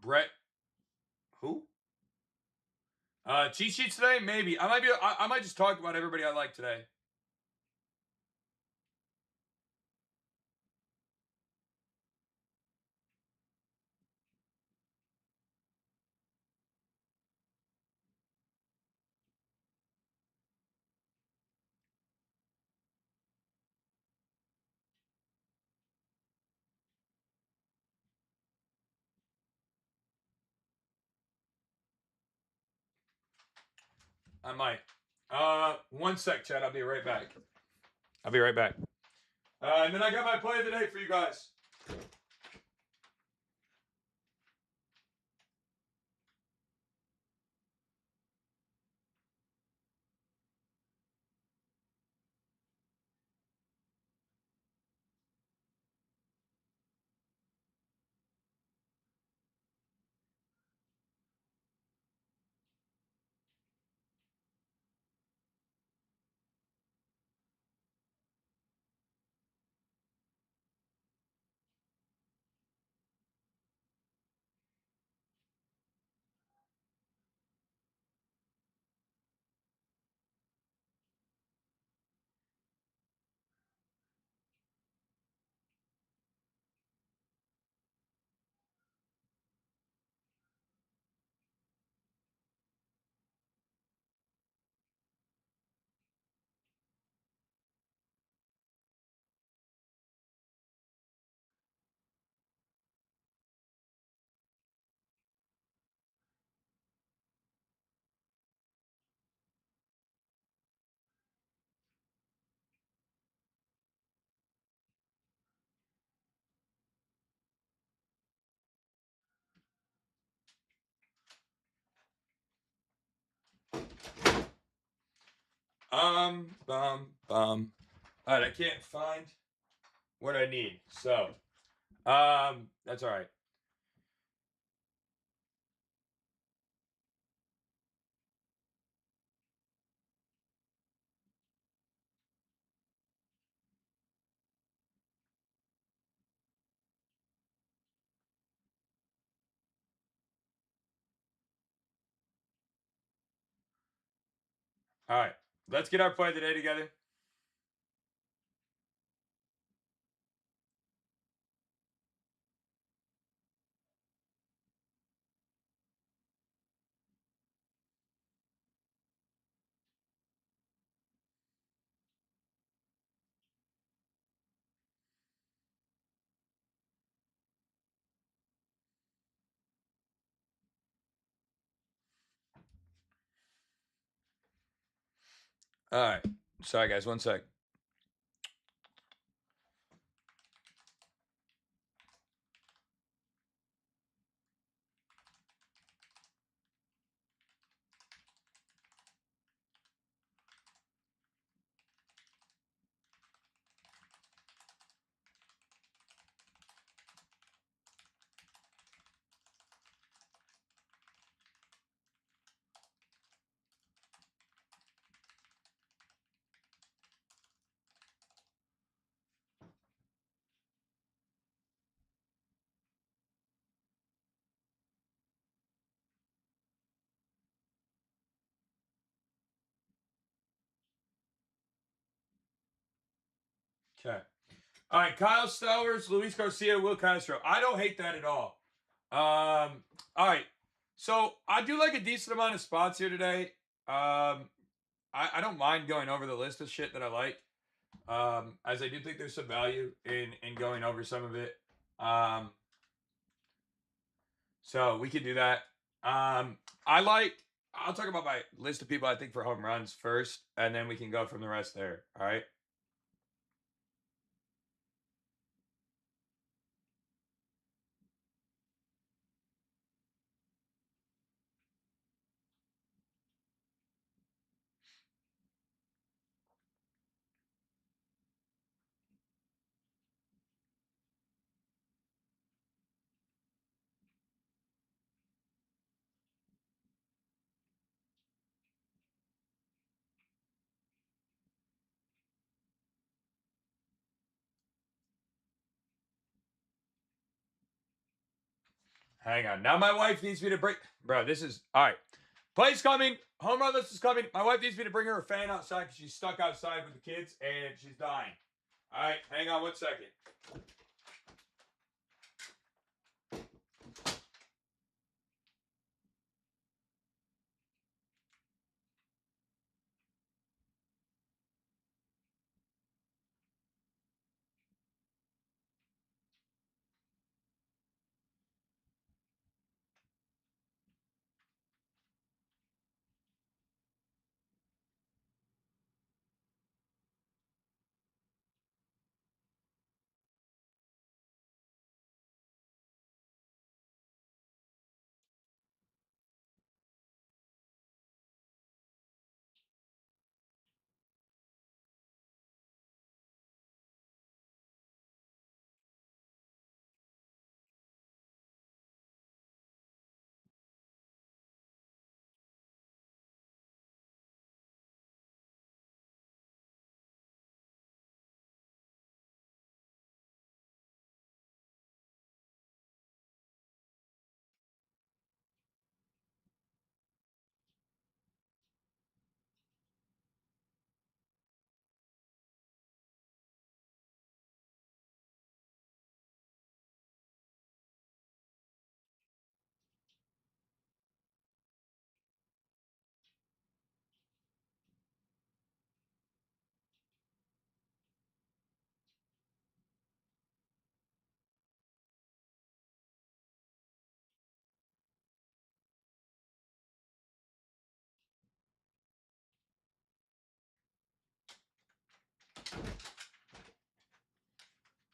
Brett, who? Cheat sheets today? Maybe. I might just talk about everybody I like today. I might. One sec, Chad. I'll be right back. I'll be right back. And then I got my play of the day for you guys. All right, I can't find what I need, so that's all right. All right, let's get our play of the day together. All right, sorry guys, one sec. Okay. All right, Kyle Stowers, Luis Garcia, Will Castro. I don't hate that at all. All right. So I do like a decent amount of spots here today. I don't mind going over the list of shit that I like. As I do think there's some value in going over some of it. So we can do that. I'll talk about my list of people I think for home runs first, and then we can go from the rest there. All right. Hang on. Now my wife needs me to bring. Bro, this is all right. Play's coming. Home run list is coming. My wife needs me to bring her a fan outside because she's stuck outside with the kids and she's dying. All right, hang on 1 second.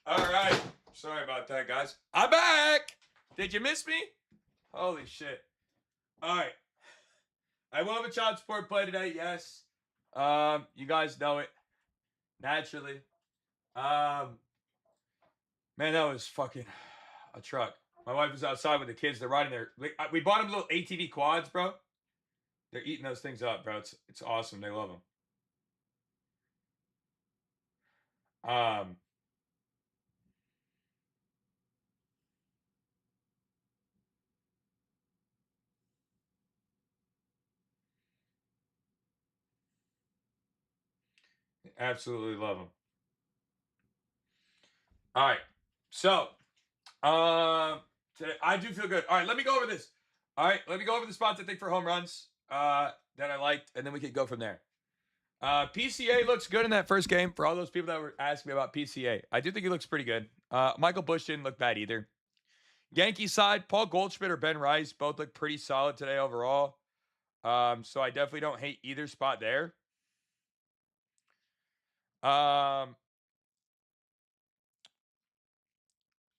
All right. Sorry about that, guys. I'm back. Did you miss me? Holy shit. All right. I will have a child support play today, yes. You guys know it naturally. Man, that was fucking a truck. My wife was outside with the kids. They're riding their. We bought them little ATV quads, bro. They're eating those things up, bro. It's awesome. They love them. Absolutely love them. All right, so today I do feel good. All right, let me go over this. All right, let me go over the spots I think for home runs that I liked, and then we can go from there. PCA looks good in that first game for all those people that were asking me about PCA. I do think he looks pretty good. Michael Bush didn't look bad either. Yankee side, Paul Goldschmidt or Ben Rice both look pretty solid today overall. So I definitely don't hate either spot there.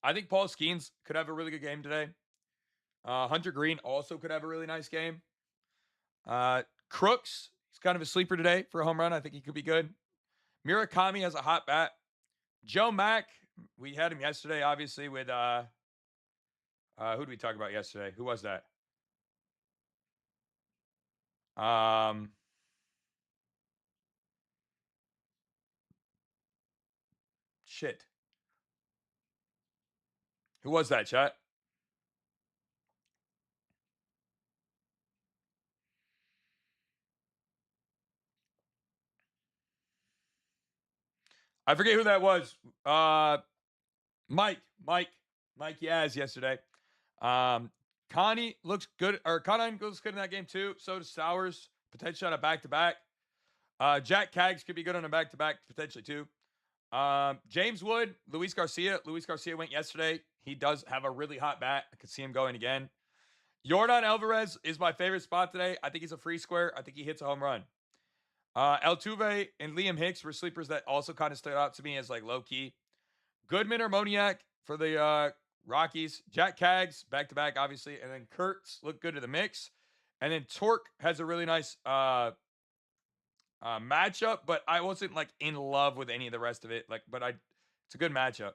I think Paul Skeens could have a really good game today. Hunter Green also could have a really nice game. Crooks, he's kind of a sleeper today for a home run. I think he could be good. Murakami has a hot bat. Joe Mack, we had him yesterday, obviously, with who did we talk about yesterday? Who was that? Um, shit. Who was that, chat? I forget who that was. Mike Yaz yesterday. Connie looks good, or Conine looks good in that game too. So does Sowers, potentially on a back to back. Jack Kaggs could be good on a back to back potentially too. James Wood, Luis Garcia. Luis Garcia went yesterday. He does have a really hot bat. I could see him going again. Yordan Alvarez is my favorite spot today. I think he's a free square. I think he hits a home run. Altuve and Liam Hicks were sleepers that also kind of stood out to me as like low key. Goodman or Moniak for the Rockies. Jack Kaggs back to back, obviously, and then Kurtz looked good to the mix. And then Torque has a really nice matchup, but I wasn't like in love with any of the rest of it. It's a good matchup.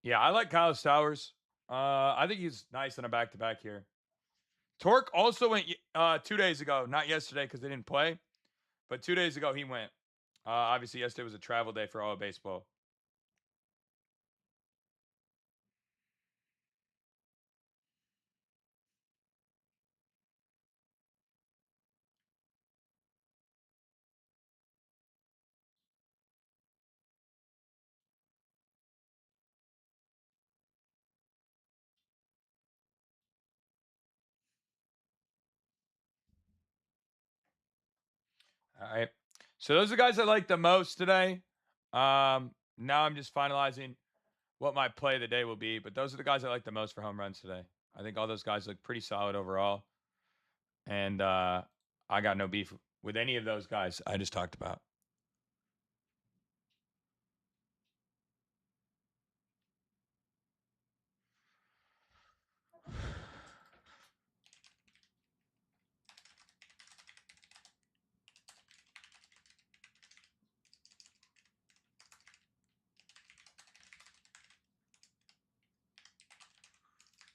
Yeah, I like Kyle Stowers. I think he's nice on a back to back here. Torque also went 2 days ago, not yesterday because they didn't play, but 2 days ago he went. Obviously, yesterday was a travel day for all of baseball. All right. So those are the guys I like the most today. Now I'm just finalizing what my play of the day will be, but those are the guys I like the most for home runs today. I think all those guys look pretty solid overall. And I got no beef with any of those guys I just talked about.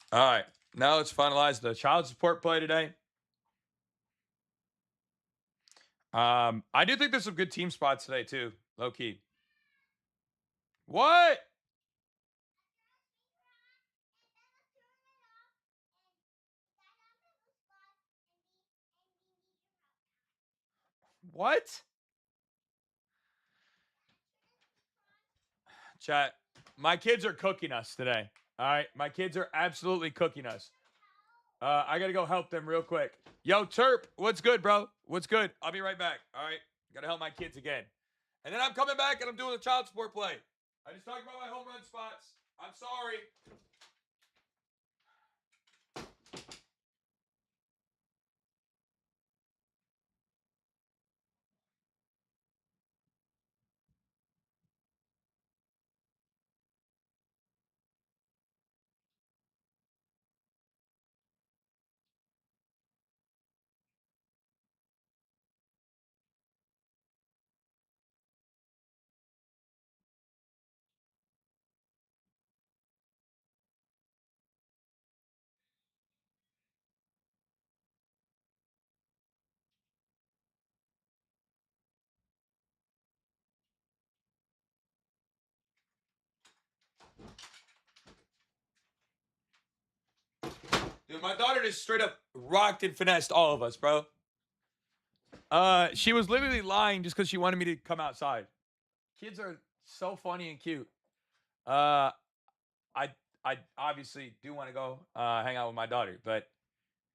All right. Now let's finalize the child support play today. I do think there's some good team spots today too, low key. What? What? Chat. My kids are cooking us today. All right. My kids are absolutely cooking us. I got to go help them real quick. Yo, Terp, what's good, bro? What's good? I'll be right back. All right. Got to help my kids again. And then I'm coming back and I'm doing the child support play. I just talked about my home run spots. I'm sorry. Dude, my daughter just straight up rocked and finessed all of us, bro. She was literally lying just because she wanted me to come outside. Kids are so funny and cute. Uh, I I obviously do want to go hang out with my daughter, but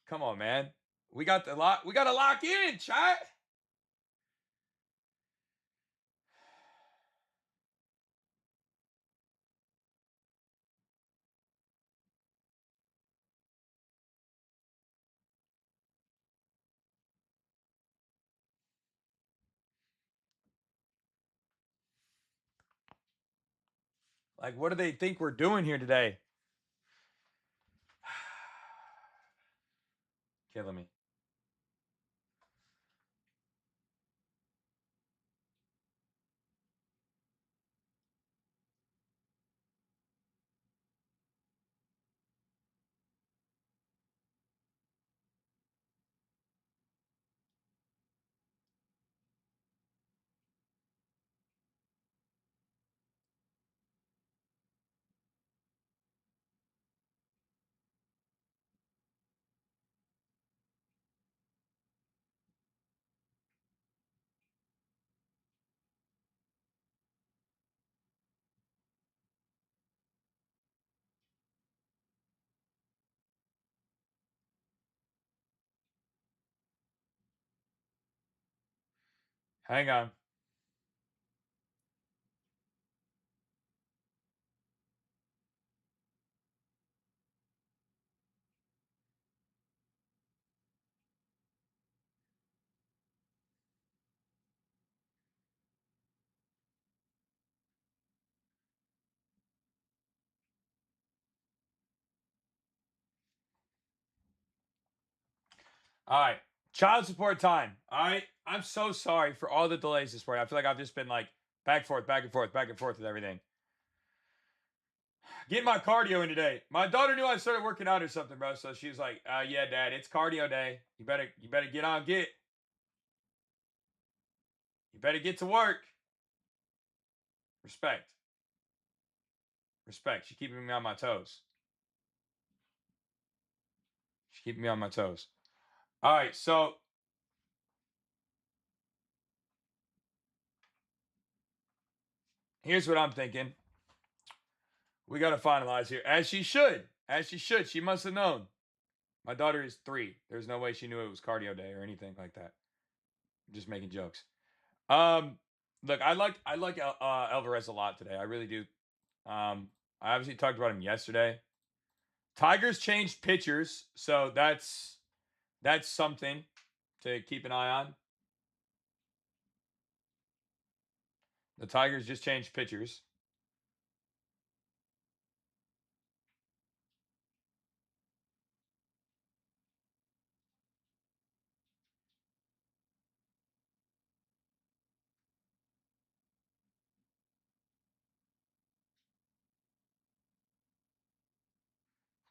come on, man. We got the lock. We got to lock in, chat. Like, what do they think we're doing here today? Killing me. Hang on. All right. Child support time. All right. I'm so sorry for all the delays this morning. I feel like I've just been like back and forth with everything. Getting my cardio in today. My daughter knew I started working out or something, bro. So she was like, yeah, Dad, it's cardio day. You better get on, get. You better get to work. Respect. Respect. She's keeping me on my toes. She's keeping me on my toes. All right, so here's what I'm thinking. We got to finalize here. As she should. As she should. She must have known. My daughter is 3. There's no way she knew it was cardio day or anything like that. I'm just making jokes. Look, I like Alvarez a lot today. I really do. I obviously talked about him yesterday. Tigers changed pitchers, so that's something to keep an eye on. The Tigers just changed pitchers.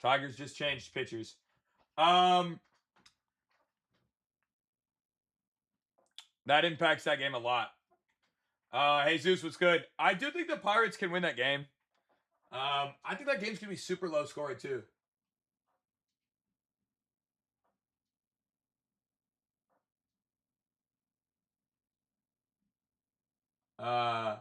Tigers just changed pitchers. That impacts that game a lot. Jesus, what's good? I do think the Pirates can win that game. I think that game's gonna be super low scoring too. Uh,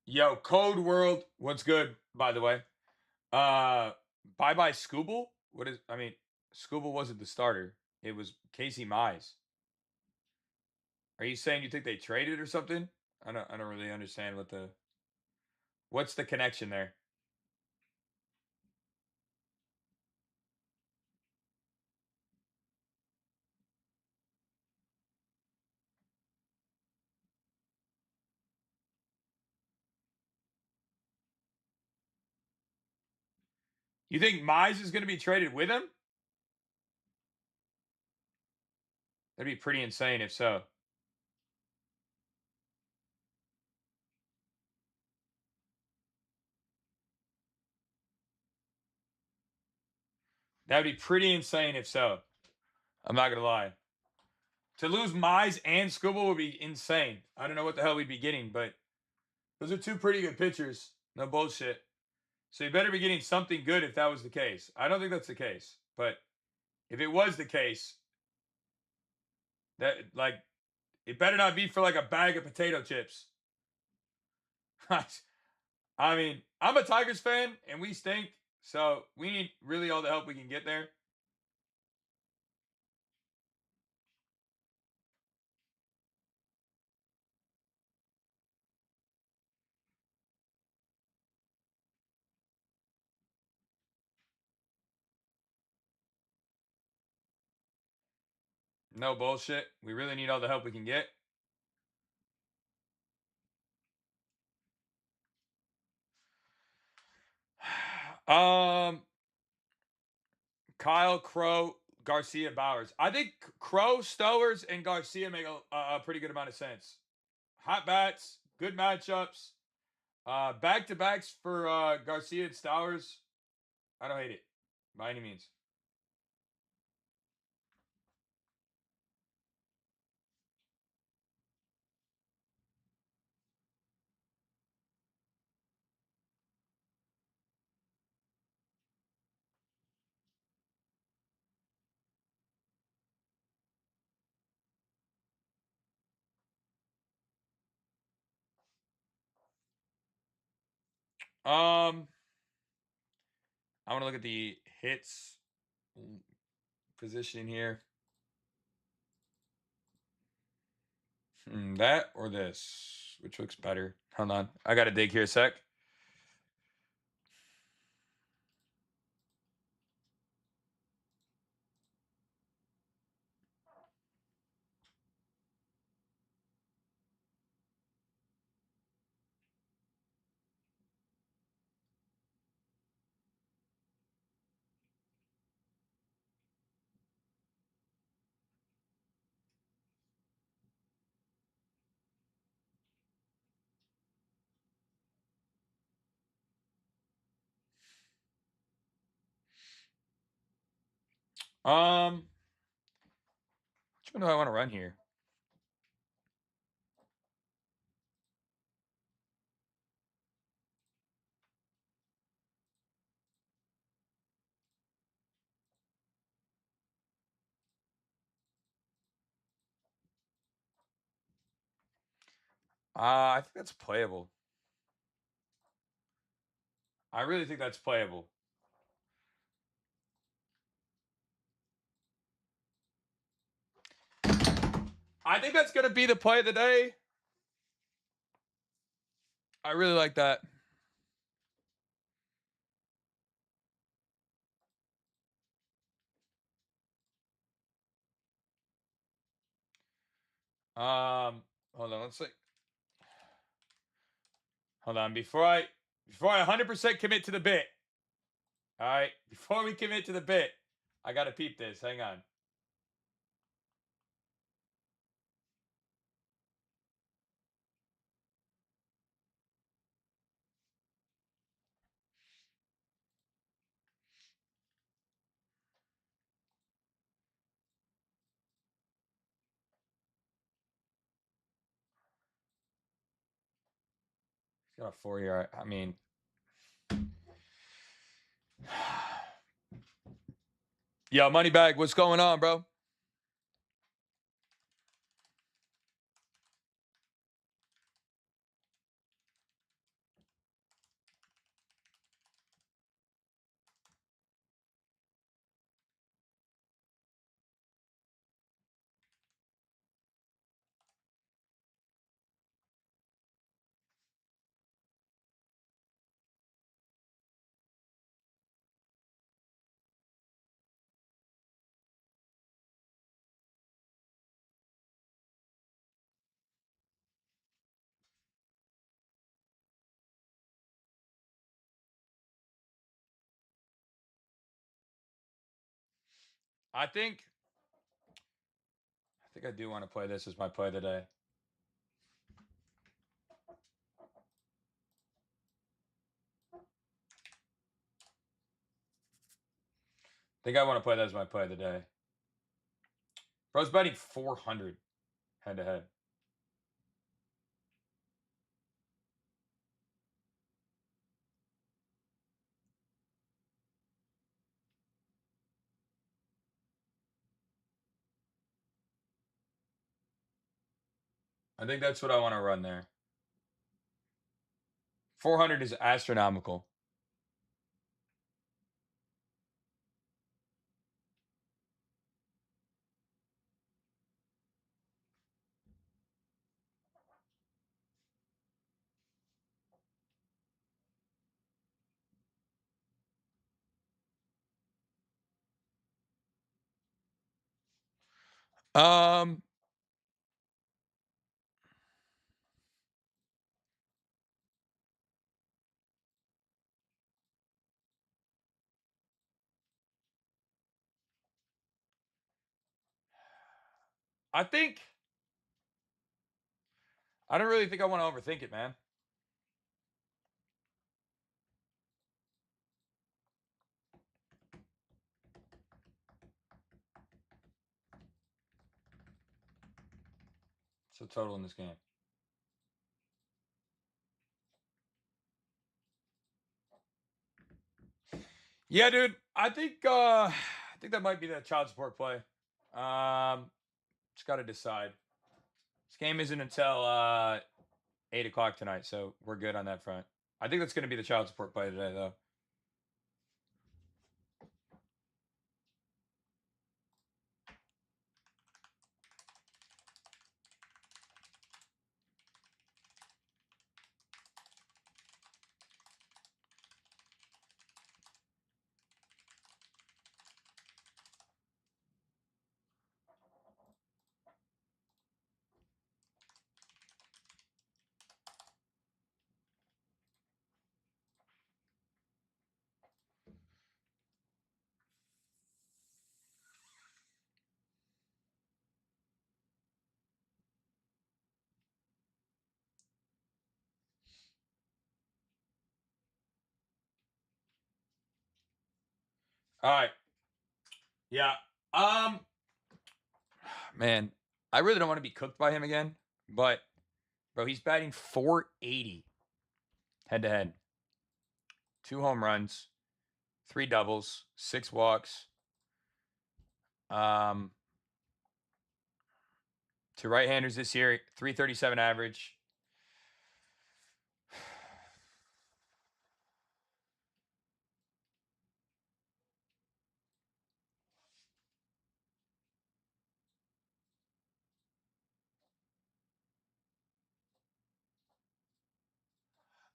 Yo, Code World, what's good, by the way? Uh bye Scooble? Scooble wasn't the starter. It was Casey Mize. Are you saying you think they traded or something? I don't really understand what's the connection there. You think Mize is gonna be traded with him? That'd be pretty insane if so. That'd be pretty insane if so. I'm not gonna lie. To lose Mize and Scooble would be insane. I don't know what the hell we'd be getting, but those are two pretty good pitchers. No bullshit. So you better be getting something good if that was the case. I don't think that's the case, but if it was the case, that like it better not be for like a bag of potato chips. I mean, I'm a Tigers fan and we stink, so we need really all the help we can get there. No bullshit. We really need all the help we can get. um, Kyle, Crow, Garcia, Bowers. I think Crow, Stowers, and Garcia make a pretty good amount of sense. Hot bats, good matchups. Back to backs for Garcia and Stowers. I don't hate it by any means. Um, I want to look at the hits positioning here. That or this? Which looks better? Hold on. I got to dig here a sec. Which one do I want to run here? I think that's playable. I really think that's playable. I think that's gonna be the play of the day. I really like that. Hold on. Let's see. Hold on. Before I 100% commit to the bit. All right. Before we commit to the bit, I gotta peep this. Hang on. He's got a 4 year. I mean, yo, Moneybag, what's going on, bro? I think I do want to play this as my play of the day. I think I want to play that as my play of the day. Bro's betting 400 head to head. I think that's what I want to run there. 400 is astronomical. Um, I think I don't really think I want to overthink it, man. It's the total in this game. Yeah, dude. I think that might be that child support play. Just got to decide. This game isn't until 8 o'clock tonight, so we're good on that front. I think that's going to be the child support play today, though. All right. Yeah. Man, I really don't want to be cooked by him again, but bro, he's batting 480 head to head. 2 home runs, 3 doubles, 6 walks. To right-handers this year, 337 average.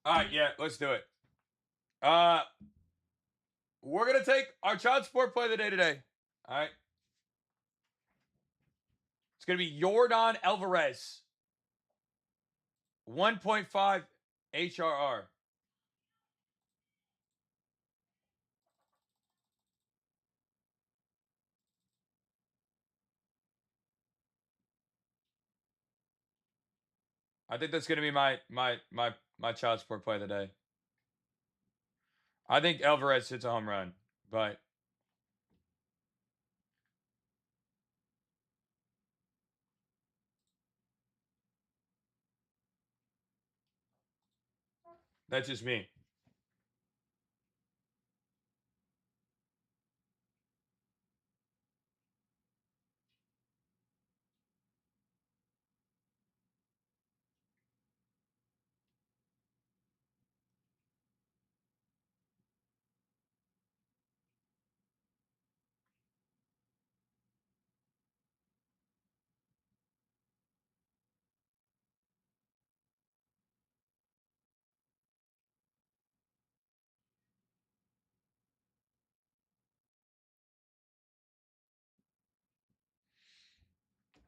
All right, yeah, let's do it. We're gonna take our child support play of the day today. All right. It's gonna be Jordan Alvarez. 1.5 HRR. I think that's gonna be my child support play of the day. I think Alvarez hits a home run, but that's just me.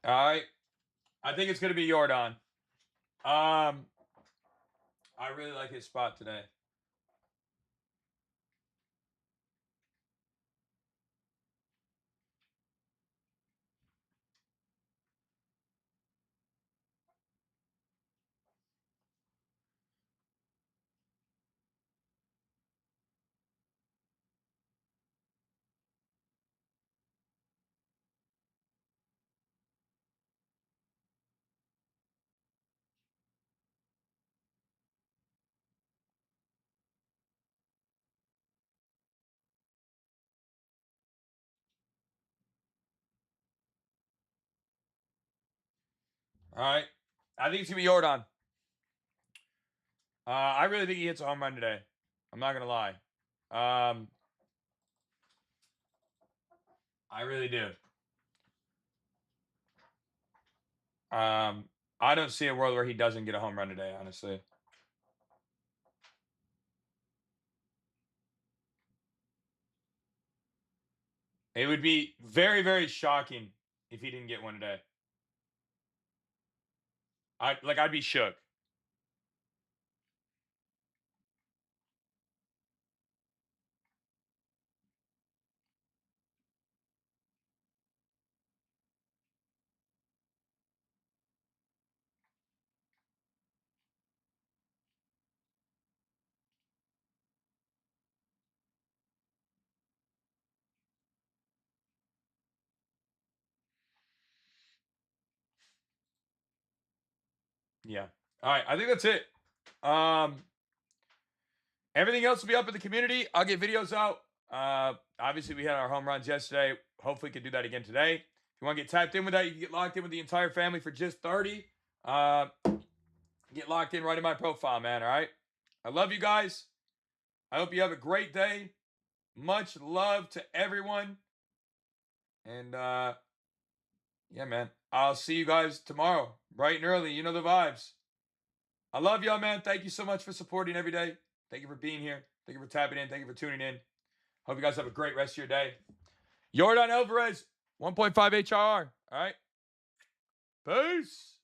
All right. I think it's gonna be Jordan. I really like his spot today. All right. I think it's going to be Jordan. I really think he hits a home run today. I'm not going to lie. I really do. I don't see a world where he doesn't get a home run today, honestly. It would be very, very shocking if he didn't get one today. I'd be shook. Yeah. All right. I think that's it. Everything else will be up in the community. I'll get videos out. Obviously, we had our home runs yesterday. Hopefully, we can do that again today. If you want to get tapped in with that, you can get locked in with the entire family for just 30. Get locked in right in my profile, man. All right. I love you guys. I hope you have a great day. Much love to everyone. And yeah, man. I'll see you guys tomorrow, bright and early. You know the vibes. I love y'all, man. Thank you so much for supporting every day. Thank you for being here. Thank you for tapping in. Thank you for tuning in. Hope you guys have a great rest of your day. Jordan Alvarez, 1.5 HRR. All right. Peace.